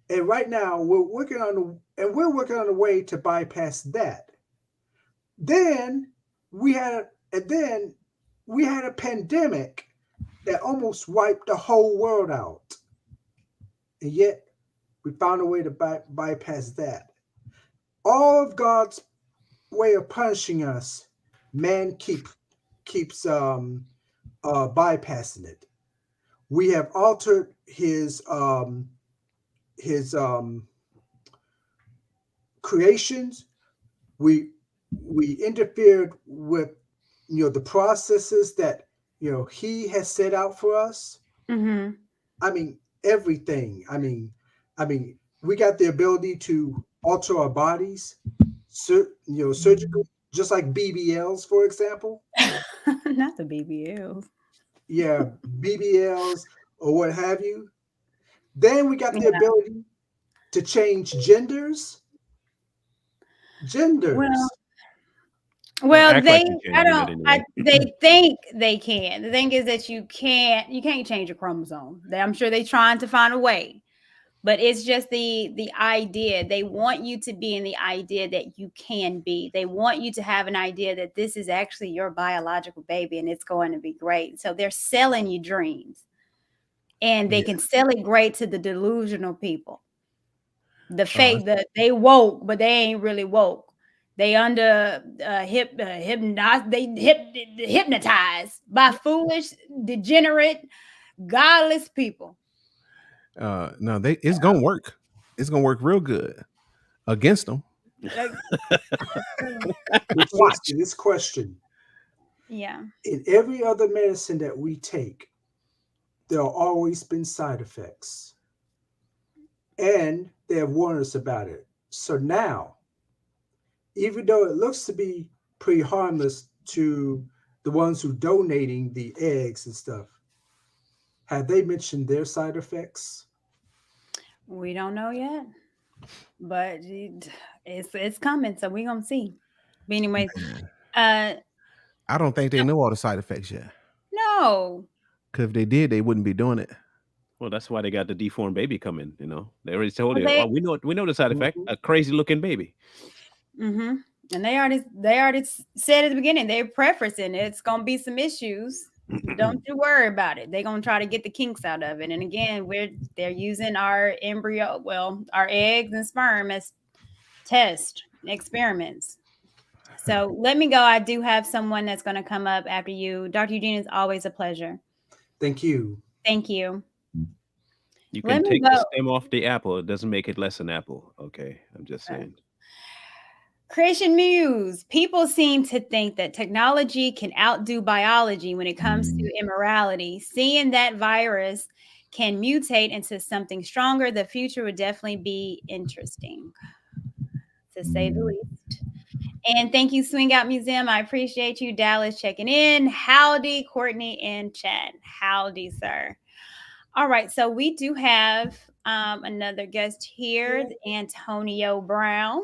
And right now we're working on a way to bypass that. Then we had a pandemic that almost wiped the whole world out. And yet we found a way to bypass that. All of God's way of punishing us, man keeps bypassing it. We have altered his creations. We interfered with the processes that he has set out for us. Mm-hmm. I mean everything. I mean we got the ability to alter our bodies, surgically, just like BBLs, for example. Not the BBLs. Yeah, BBLs or what have you. Then we got the ability to change genders. Well, they they think they can. The thing is that you can't change a chromosome. I'm sure they're trying to find a way. But it's just the idea. They want you to be in the idea that you can be. They want you to have an idea that this is actually your biological baby and it's going to be great. So they're selling you dreams. And they can sell it great to the delusional people. The fake that they woke, but they ain't really woke. They under hypnotized by foolish, degenerate, godless people. No, it's gonna work. It's gonna work real good against them. Watch this question. Yeah. In every other medicine that we take, there have always been side effects, and they have warned us about it. So now, even though it looks to be pretty harmless to the ones who donating the eggs and stuff, have they mentioned their side effects? We don't know yet, but it's coming, so we're gonna see. But anyways, I don't think they know all the side effects yet. no. Because if they did, they wouldn't be doing it. Well, that's why they got the deformed baby coming. They already told Well, you. Oh, we know the side effect. A crazy looking baby. Mm-hmm. And they already said at the beginning they're preferencing it's gonna be some issues. Don't you worry about it. They're gonna try to get the kinks out of it. And again, they're using our embryo, our eggs and sperm as test experiments. So let me go. I do have someone that's going to come up after you. Dr. Eugene, is always a pleasure. Thank you. Thank you. You can take the stem off the apple. It doesn't make it less an apple. Okay. I'm just saying. Creation Muse. People seem to think that technology can outdo biology when it comes to immorality. Seeing that virus can mutate into something stronger, the future would definitely be interesting, to say the least. And thank you, Swing Out Museum. I appreciate you. Dallas checking in. Howdy, Courtney and Chad. Howdy, sir. All right. So we do have another guest here, Antonio Brown.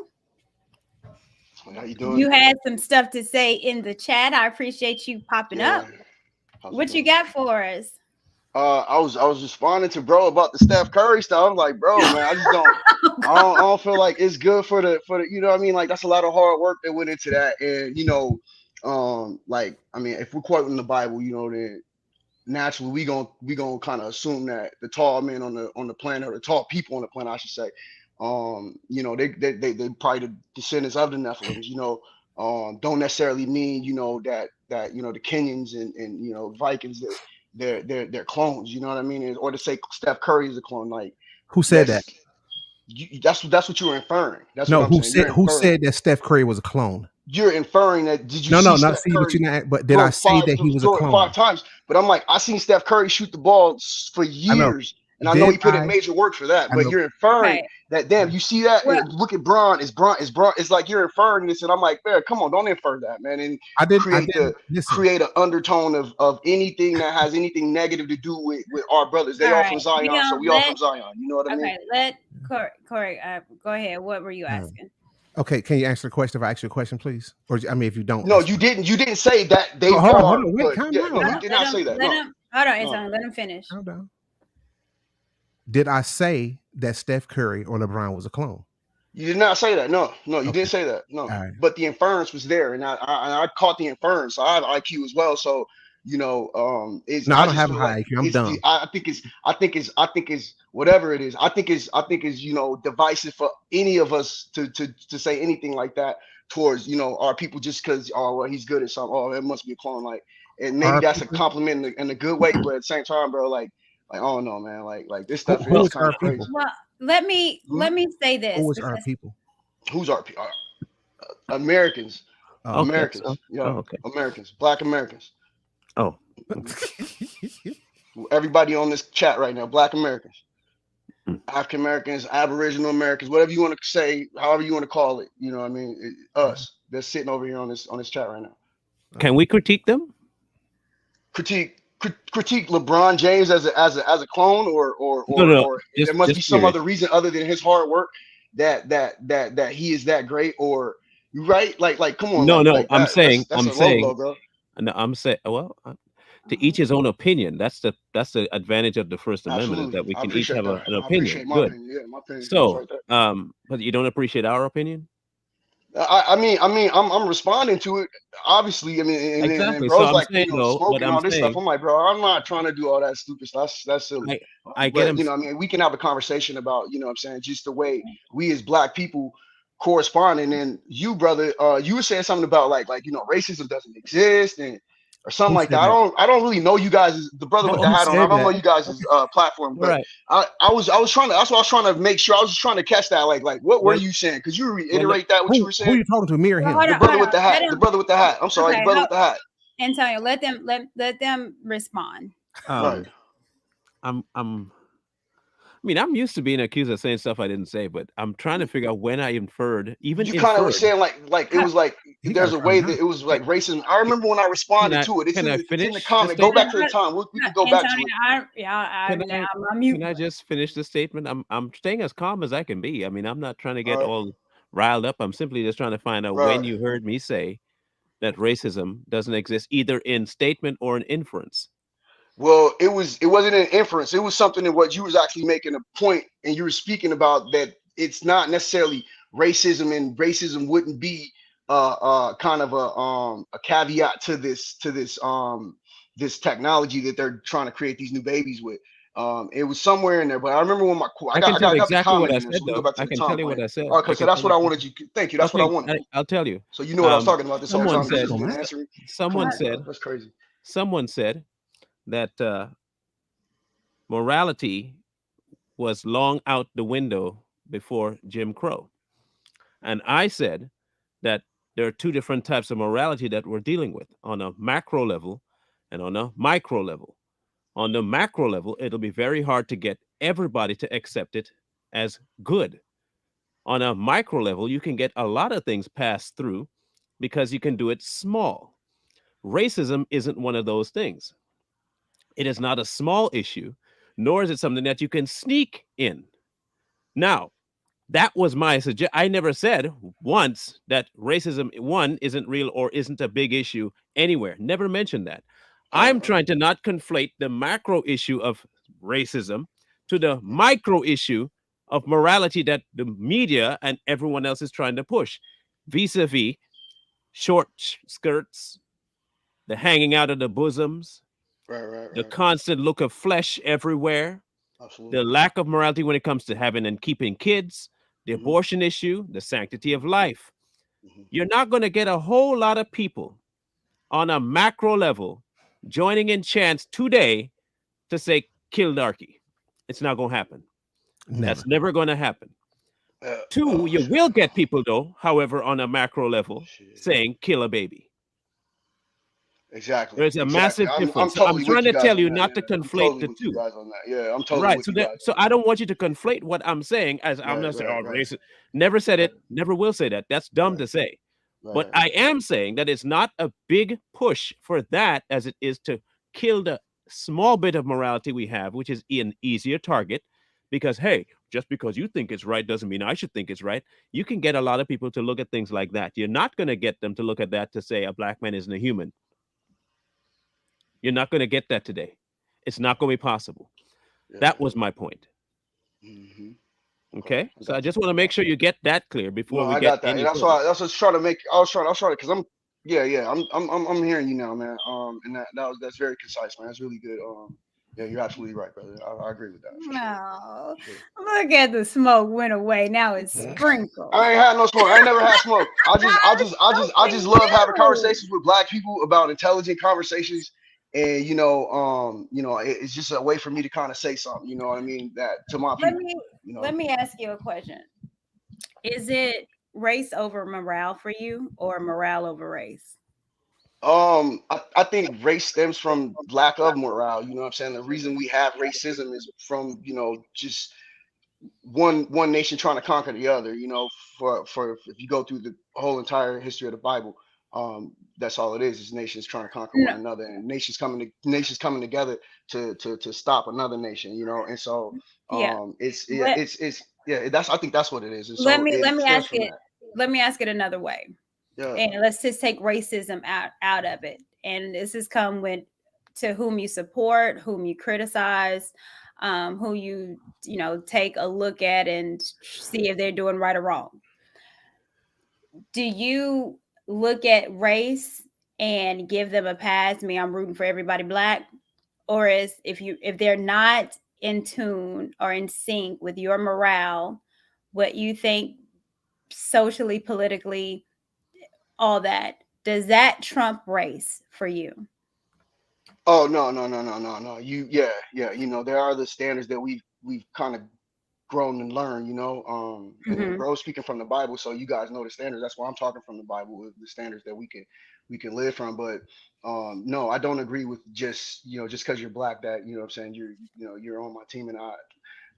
How you doing? You had some stuff to say in the chat. I appreciate you popping up. What you got for us? I was responding to bro about the Steph Curry stuff. I'm like, bro, man, I just don't I don't feel like it's good for the you know what I mean? Like that's a lot of hard work that went into that. And like I mean, if we're quoting the Bible, then naturally we gonna kind of assume that the tall men on the planet, or the tall people on the planet, I should say, they probably the descendants of the Nephilims, don't necessarily mean that the Kenyans and Vikings that they're clones, you know what I mean? Or to say Steph Curry is a clone, like who said that? That's what you were inferring. That's no. What I'm saying. Who said that Steph Curry was a clone? You're inferring that. Did you? No, see not Steph see, Curry but but did I say that he was a clone 5 times? But I'm like, I seen Steph Curry shoot the ball for years, and I know he put in major work for that. But you're inferring that. Damn, you see that? Well, and look at Bron. Is Bron? It's like you're inferring this, and I'm like, man, come on, don't infer that, man. And create an undertone of anything that has anything negative to do with our brothers. They all from Zion, so we all from Zion. You know what I mean? Okay, let Corey go ahead. What were you asking? Okay, can you answer the question if I ask you a question, please? Or I mean, if you don't. No, you didn't. You didn't say that they hold are. On, wait, calm down. No, you did not say that. Let him finish. Calm down. Did I say that Steph Curry or LeBron was a clone? You did not say that. No, you didn't say that. No, but the inference was there, and I caught the inference. So I have IQ as well. So I don't have a high IQ. I'm dumb. I think it's whatever it is. I think is divisive for any of us to say anything like that towards our people, just because he's good at something. Oh, it must be a clone. Like, and maybe that's a compliment in a good way, but at the same time, bro, like I don't know, man. Like this stuff is kind of crazy. Well, let me say this. Who is our people? Who's our people? Americans. Americans. Okay. Yeah. Americans. Black Americans. Oh. Everybody on this chat right now, Black Americans, African Americans, Aboriginal Americans, whatever you want to say, however you want to call it. You know what I mean? Us that's sitting over here on this chat right now. Can we critique them? Critique LeBron James as a clone, or there must be some other reason other than his hard work that he is that great, or right? Like come on. No, I'm saying, well, to each his own opinion. That's the advantage of the First Amendment, is that we can each have an opinion. Good. My opinion. So, but you don't appreciate our opinion? I'm responding to it, obviously. I mean, exactly. And bro's so like, saying, smoking all this stuff. I'm like, bro, I'm not trying to do all that stupid stuff. That's silly. I get him. I mean, we can have a conversation about, what I'm saying, just the way we as Black people correspond. And then you, brother, you were saying something about like racism doesn't exist or something like that. I don't really know you guys, the brother with the hat on. I don't know you guys' platform, but right. I was trying to. That's what I was trying to make sure. I was just trying to catch that. Like what were you saying? Could you reiterate that? What you were saying? Who are you talking to? Me or him? The brother with the hat. The brother with the hat. I'm sorry, the brother with the hat. Antonio, let them respond. I'm I mean, I'm used to being accused of saying stuff I didn't say, but I'm trying to figure out when I inferred, even You kind of were inferred. saying like it was like there's a way that it was like racism. I remember when I responded to it. It's in the comment. Go back to the time. We can go back to it. Can I just finish the statement? I'm staying as calm as I can be. I mean, I'm not trying to get all riled up. I'm simply just trying to find out when you heard me say that racism doesn't exist either in statement or in inference. Well, it wasn't an inference. It was something that what you was actually making a point, and you were speaking about that it's not necessarily racism, and racism wouldn't be kind of a caveat to this this technology that they're trying to create these new babies with. It was somewhere in there, but I remember when I got the comment in there, so we go back to the time. I can tell you what I said. Okay, so that's what I wanted you. Thank you. That's what I wanted. I'll tell you. So you know what I was talking about this whole time. Someone said. That's crazy. Someone said that morality was long out the window before Jim Crow. And I said that there are two different types of morality that we're dealing with on a macro level and on a micro level. On the macro level, it'll be very hard to get everybody to accept it as good. On a micro level, you can get a lot of things passed through because you can do it small. Racism isn't one of those things. It is not a small issue, nor is it something that you can sneak in. Now, that was my suggestion. I never said once that racism, one, isn't real or isn't a big issue anywhere. Never mentioned that. I'm trying to not conflate the macro issue of racism to the micro issue of morality that the media and everyone else is trying to push, vis-a-vis short skirts, the hanging out of the bosoms, the constant look of flesh everywhere, the lack of morality when it comes to having and keeping kids, the abortion issue, the sanctity of life. You're not going to get a whole lot of people on a macro level joining in chants today to say, kill Darky. It's not going to happen. That's never going to happen. Two, you will get people, though, however, on a macro level saying, kill a baby. Exactly. There's a massive difference. I'm trying to tell you not to conflate the two. Yeah, I'm totally with you guys. So I don't want you to conflate what I'm saying as I'm not saying, racist. Never said it, never will say that. That's dumb to say. But I am saying that it's not a big push for that as it is to kill the small bit of morality we have, which is an easier target. Because, hey, just because you think it's right doesn't mean I should think it's right. You can get a lot of people to look at things like that. You're not going to get them to look at that to say a black man isn't a human. You're not going to get that today. It's not going to be possible. That was my point. Okay, so I just want to make sure you get that clear before we get. I got that. That's why I was trying to make. I was trying because I'm hearing you now, man. And that's very concise, man. That's really good. Yeah, you're absolutely right, brother. I agree with that. No, look at the smoke went away. Now it's sprinkled. I ain't had no smoke. I ain't never had smoke. I just love having conversations with black people about intelligent conversations. And it's just a way for me to kind of say something, you know what I mean, that to my people. Let me ask you a question. Is it race over morale for you, or morale over race? I think race stems from lack of morale. You know what I'm saying? The reason we have racism is from, just one nation trying to conquer the other, for if you go through the whole entire history of the Bible. That's all it is nations trying to conquer one another, and nations coming together to stop another nation, and so I think that's what it is. And let me ask it another way. And let's just take racism out of it, and this has come with to whom you support, whom you criticize, who you take a look at and see if they're doing right or wrong. Do you look at race and give them a pass? I'm rooting for everybody black, or if they're not in tune or in sync with your morale, what you think socially, politically, all that, does that trump race for you? Oh no. There are the standards that we've kind of grown and learned, and bro, speaking from the Bible, so you guys know the standards. That's why I'm talking from the Bible, with the standards that we can live from. But no, I don't agree with just because you're black that, what I'm saying, you're on my team, and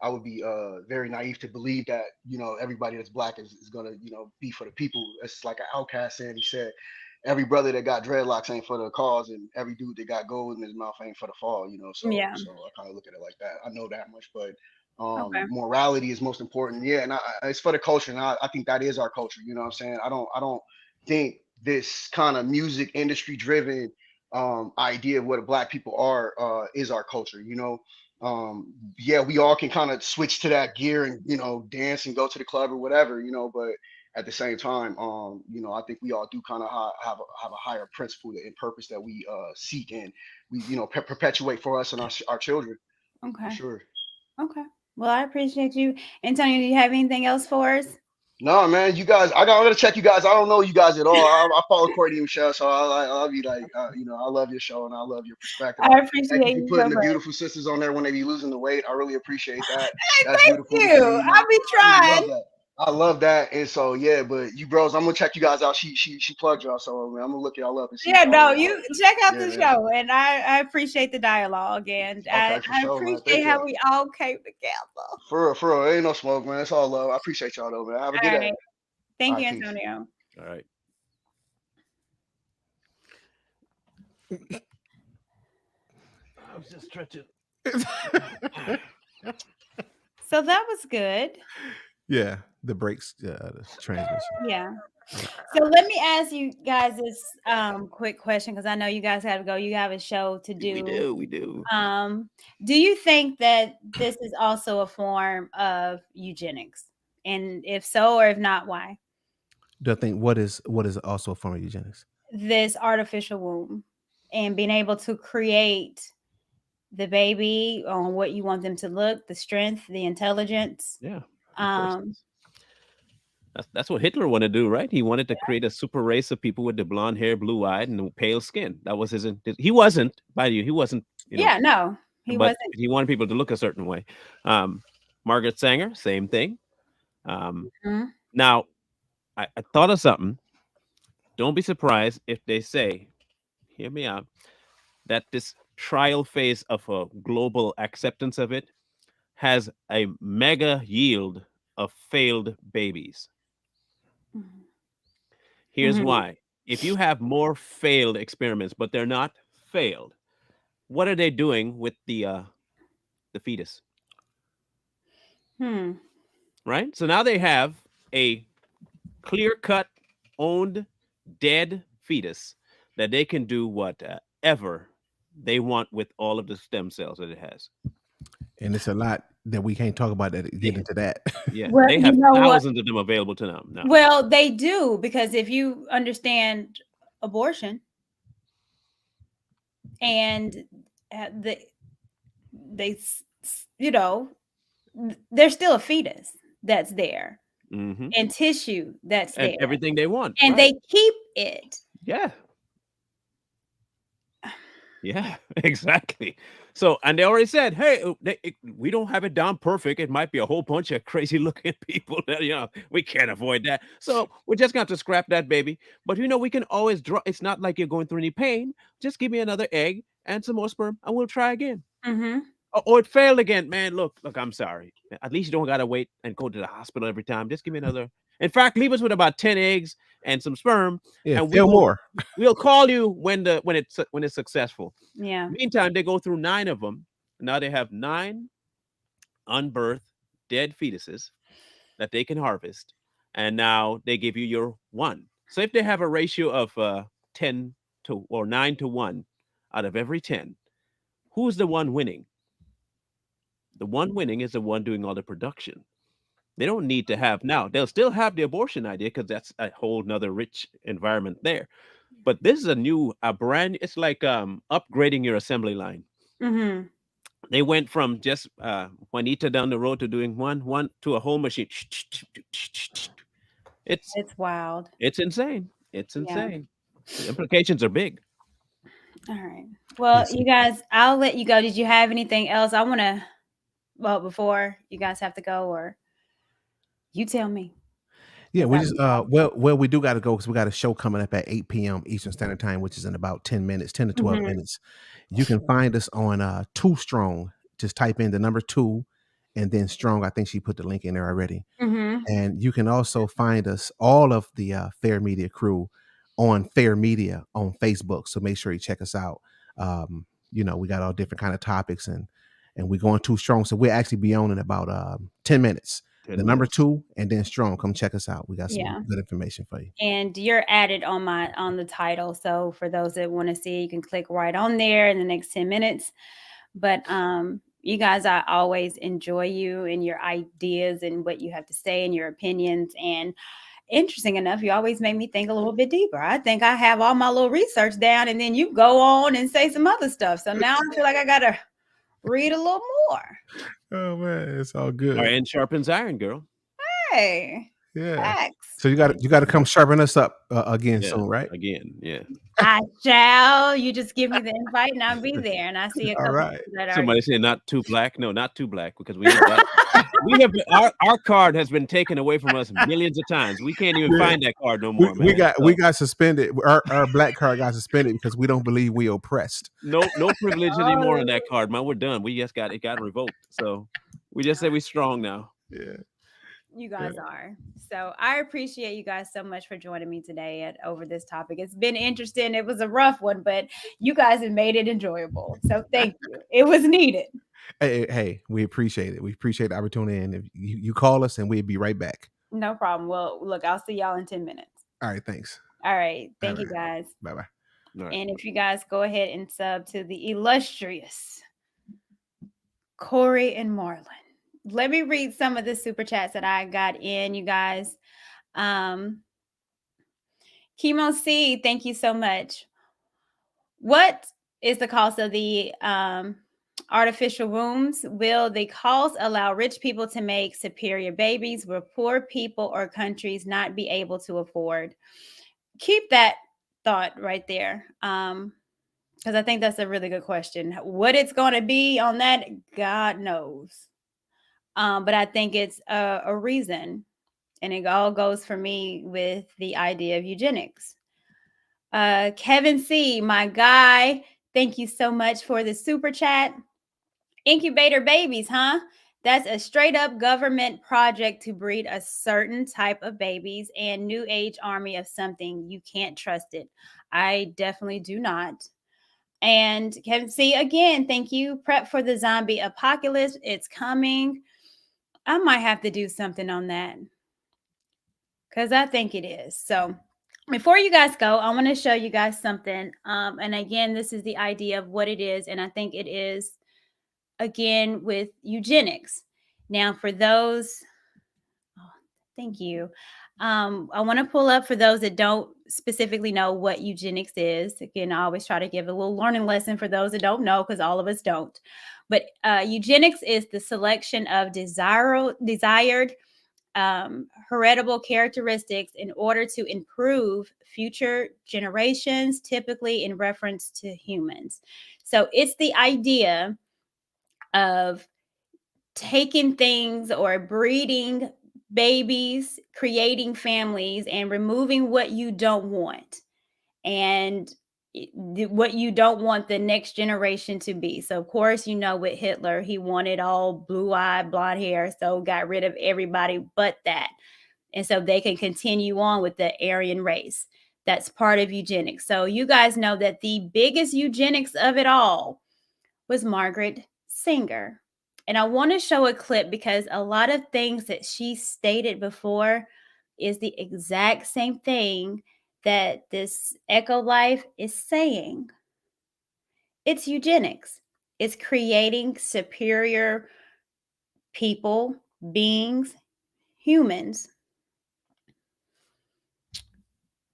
I would be very naive to believe that, you know, everybody that's black is gonna, you know, be for the people. It's like an outcast saying. He said, every brother that got dreadlocks ain't for the cause, and every dude that got gold in his mouth ain't for the fall, you know. So Yeah. so I kind of look at it like that. I know that much, but Okay. morality is most important. Yeah, and it's for the culture, and I think that is our culture. You know what I'm saying? I don't think this kind of music industry driven idea of what black people are is our culture. You know, yeah, we all can kind of switch to that gear and, you know, dance and go to the club or whatever, you know, but at the same time, you know, I think we all do kind of have a higher principle and purpose that we seek, and we, you know, perpetuate for us and our children. Okay. For sure. Okay. Well, I appreciate you. Antonio, do you have anything else for us? No, man, you guys, I'm gonna check you guys. I don't know you guys at all. I follow Courtney and Michelle, so I'll be like, you know, I love your show and I love your perspective. I appreciate Thank you you for putting so the much. beautiful sisters on there when they be losing the weight. I really appreciate that. Hey, That's thank beautiful to you. see. I'll be trying. Love that. I love that. And so yeah, but you bros, I'm gonna check you guys out. She plugged y'all, so man, I'm gonna look y'all up and see. Yeah, no, you check out the man. show, and I appreciate the dialogue, and Okay, for I sure, man. appreciate Thank how y'all. we all came together. For real, ain't no smoke, man. It's all love. I appreciate y'all though, man. Have a good day. Thank All you, right, peace. Antonio. All right. I was just stretching. So that was good. Yeah, the brakes, the transmission. Yeah. So let me ask you guys this quick question, because I know you guys have to go. You have a show to do. We do. Do you think that this is also a form of eugenics? And if so, or if not, why? Do I think what is also a form of eugenics? This artificial womb and being able to create the baby on what you want them to look, the strength, the intelligence. Yeah. That's what Hitler wanted to do, right? He wanted to create a super race of people with the blonde hair, blue eyed, and pale skin. That was his. He wasn't, by you. He wasn't. You know, yeah, no, he wasn't. He wanted people to look a certain way. Margaret Sanger, same thing. Now, I thought of something. Don't be surprised if they say, hear me out, that this trial phase of a global acceptance of it has a mega yield of failed babies. Here's why. If you have more failed experiments, but they're not failed, what are they doing with the fetus? Right? So now they have a clear-cut, owned, dead fetus that they can do whatever they want with all of the stem cells that it has. And it's a lot that we can't talk about that get into that. Yeah, well, they have thousands of them available to them now. Well, they do, because if you understand abortion and they you know, there's still a fetus that's there and tissue that's and there. Everything they want. And they keep it. Yeah. Yeah, exactly. So, and they already said, hey, we don't have it down perfect. It might be a whole bunch of crazy looking people that, you know, we can't avoid that. So we're just going to have to scrap that baby. But, you know, we can always draw. It's not like you're going through any pain. Just give me another egg and some more sperm and we'll try again. Or it failed again. Man, look, I'm sorry. At least you don't got to wait and go to the hospital every time. Just give me another. In fact, leave us with about 10 eggs and some sperm. Yeah, and we'll call you when it's successful. Yeah. Meantime, they go through 9 of them. Now they have 9 unbirthed dead fetuses that they can harvest. And now they give you your 1. So if they have a ratio of 9 to 1 out of every 10, who's the one winning? The one winning is the one doing all the production. They don't need to have now. They'll still have the abortion idea because that's a whole nother rich environment there. But this is a brand. It's like upgrading your assembly line. They went from just Juanita down the road to doing one to a whole machine. It's wild. It's insane. It's insane. The implications are big. All right. Well, you guys, I'll let you go. Did you have anything else? I want to, before you guys have to go, or you tell me. Yeah, we just we do got to go because we got a show coming up at 8 p.m. Eastern Standard Time, which is in about 10 to 12 minutes. You can find us on 2 Strong. Just type in the number 2 and then strong. I think she put the link in there already. And you can also find us, all of the FAIRMEDIA crew, on FAIRMEDIA on Facebook. So make sure you check us out. We got all different kind of topics, and we're going too strong. So we'll actually be on in about 10 minutes. The number 2 and then strong. Come check us out. We got some good information for you. And you're added on the title. So for those that want to see, you can click right on there in the next 10 minutes. But you guys, I always enjoy you and your ideas and what you have to say and your opinions. And interesting enough, you always make me think a little bit deeper. I think I have all my little research down, and then you go on and say some other stuff. So now I feel like I got to read a little more. Oh, man, it's all good. Iron sharpens iron, girl. Hey. Yeah. Facts. So you got to come sharpen us up again soon, right? Again, yeah. I shall. You just give me the invite and I'll be there. And I see a couple that are. Somebody said not too black. No, not too black, because we have our card has been taken away from us millions of times. We can't even find that card no more. We got suspended. Our black card got suspended because we don't believe we oppressed. No privilege anymore on that card, man. We're done. We just got revoked. So we just say we're strong now. Yeah. You guys are. So I appreciate you guys so much for joining me today over this topic. It's been interesting. It was a rough one, but you guys have made it enjoyable. So thank you. It was needed. Hey, we appreciate it. We appreciate the opportunity. And if you call us, and we'll be right back. No problem. Well, look, I'll see y'all in 10 minutes. All right. Thanks. All right. Thank you, guys. Bye-bye. Right. And if you guys go ahead and sub to the illustrious Corey and Marlon. Let me read some of the super chats that I got in, you guys. Chemo C, thank you so much. What is the cost of the artificial wombs? Will the cost allow rich people to make superior babies? Will poor people or countries not be able to afford? Keep that thought right there. Because I think that's a really good question. What it's going to be on that, God knows. But I think it's a reason. And it all goes for me with the idea of eugenics. Kevin C, my guy, thank you so much for the super chat. Incubator babies, huh? That's a straight up government project to breed a certain type of babies and new age army of something. You can't trust it. I definitely do not. And Kevin C, again, thank you. Prep for the zombie apocalypse. It's coming. I might have to do something on that because I think it is. So before you guys go, I want to show you guys something. And again, this is the idea of what it is. And I think it is, again, with eugenics. Now, for those, thank you. I want to pull up for those that don't specifically know what eugenics is. Again, I always try to give a little learning lesson for those that don't know, because all of us don't. But eugenics is the selection of desired heritable characteristics in order to improve future generations, typically in reference to humans. So it's the idea of taking things or breeding babies, creating families, and removing what you don't want and what you don't want the next generation to be. So of course, you know, with Hitler, he wanted all blue-eyed, blonde hair, so got rid of everybody but that. And so they can continue on with the Aryan race. That's part of eugenics. So you guys know that the biggest eugenics of it all was Margaret Sanger. And I want to show a clip because a lot of things that she stated before is the exact same thing that this EctoLife is saying. It's eugenics. It's creating superior people, beings, humans.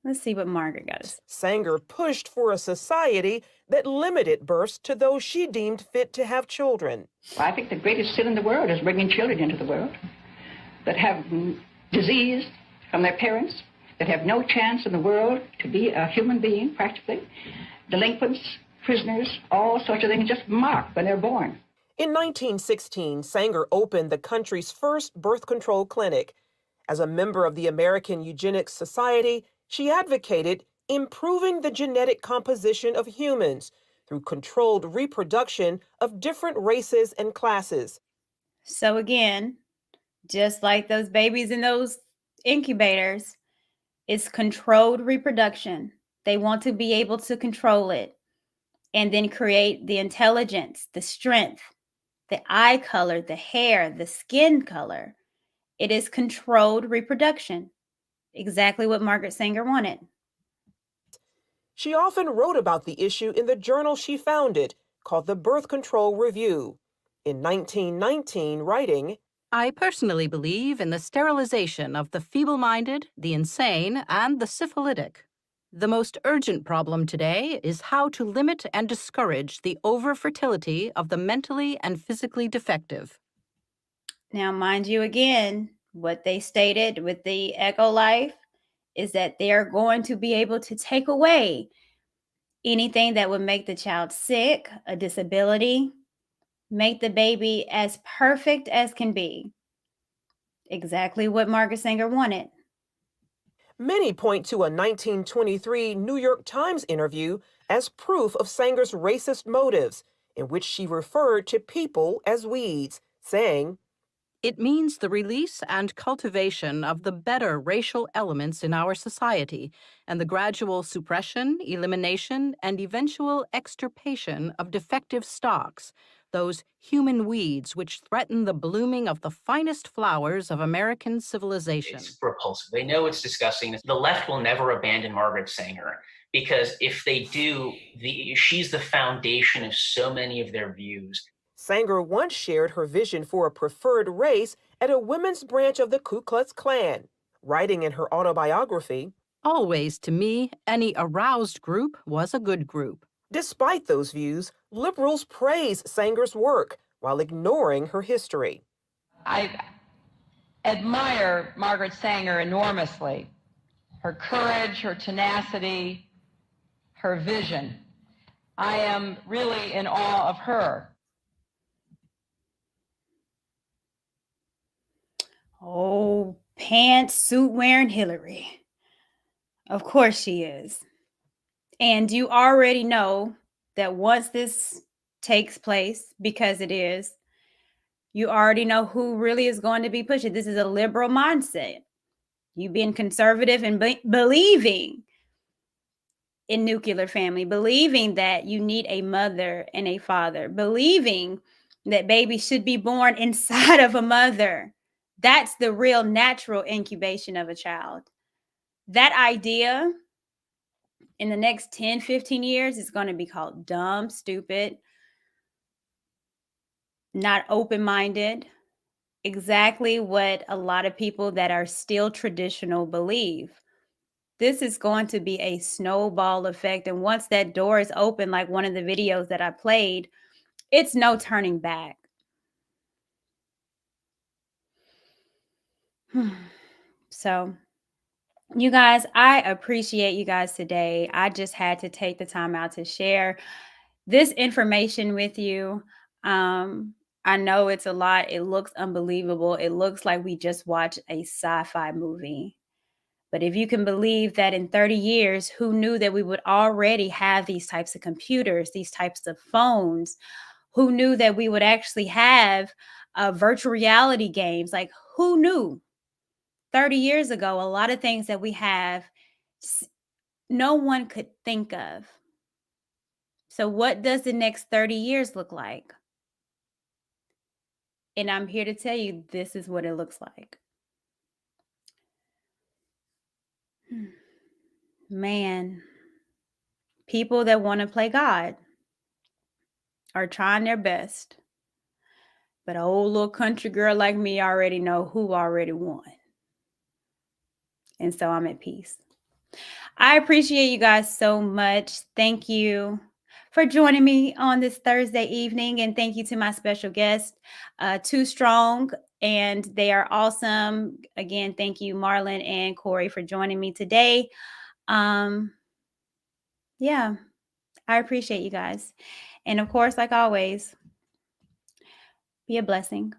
Let's see what Margaret got us. Sanger pushed for a society that limited births to those she deemed fit to have children. I think the greatest sin in the world is bringing children into the world that have disease from their parents, that have no chance in the world to be a human being, practically. Delinquents, prisoners, all sorts of things just marked when they're born. In 1916, Sanger opened the country's first birth control clinic. As a member of the American Eugenics Society, she advocated improving the genetic composition of humans through controlled reproduction of different races and classes. So again, just like those babies in those incubators, it's controlled reproduction. They want to be able to control it and then create the intelligence, the strength, the eye color, the hair, the skin color. It is controlled reproduction. Exactly what Margaret Sanger wanted. She often wrote about the issue in the journal she founded, called the Birth Control Review. In 1919, writing, I personally believe in the sterilization of the feeble-minded, the insane, and the syphilitic. The most urgent problem today is how to limit and discourage the over-fertility of the mentally and physically defective. Now, mind you, again, what they stated with the EctoLife is that they're going to be able to take away anything that would make the child sick, a disability, make the baby as perfect as can be. Exactly what Margaret Sanger wanted. Many point to a 1923 New York Times interview as proof of Sanger's racist motives, in which she referred to people as weeds, saying, It means the release and cultivation of the better racial elements in our society and the gradual suppression, elimination, and eventual extirpation of defective stocks, those human weeds which threaten the blooming of the finest flowers of American civilization. It's repulsive. They know it's disgusting. The left will never abandon Margaret Sanger because if they do, she's the foundation of so many of their views. Sanger once shared her vision for a preferred race at a women's branch of the Ku Klux Klan, writing in her autobiography, Always, to me, any aroused group was a good group. Despite those views, liberals praise Sanger's work while ignoring her history. I admire Margaret Sanger enormously. Her courage, her tenacity, her vision. I am really in awe of her. Oh, pants, suit wearing Hillary. Of course she is. And you already know that once this takes place, because it is, you already know who really is going to be pushing. This is a liberal mindset. You being conservative and believing in nuclear family, believing that you need a mother and a father, believing that babies should be born inside of a mother. That's the real natural incubation of a child. That idea in the next 10, 15 years is going to be called dumb, stupid, not open-minded. Exactly what a lot of people that are still traditional believe. This is going to be a snowball effect. And once that door is open, like one of the videos that I played, it's no turning back. So, you guys, I appreciate you guys today. I just had to take the time out to share this information with you. I know it's a lot. It looks unbelievable. It looks like we just watched a sci-fi movie. But if you can believe that in 30 years, who knew that we would already have these types of computers, these types of phones? Who knew that we would actually have virtual reality games? Like, who knew? 30 years ago, a lot of things that we have, no one could think of. So what does the next 30 years look like? And I'm here to tell you, this is what it looks like. Man, people that want to play God are trying their best. But an old little country girl like me already know who already won. And so I'm at peace. I appreciate you guys so much. Thank you for joining me on this Thursday evening. And thank you to my special guest, Too Strong. And they are awesome. Again, thank you, Marlon and Corey, for joining me today. Yeah, I appreciate you guys. And of course, like always, be a blessing.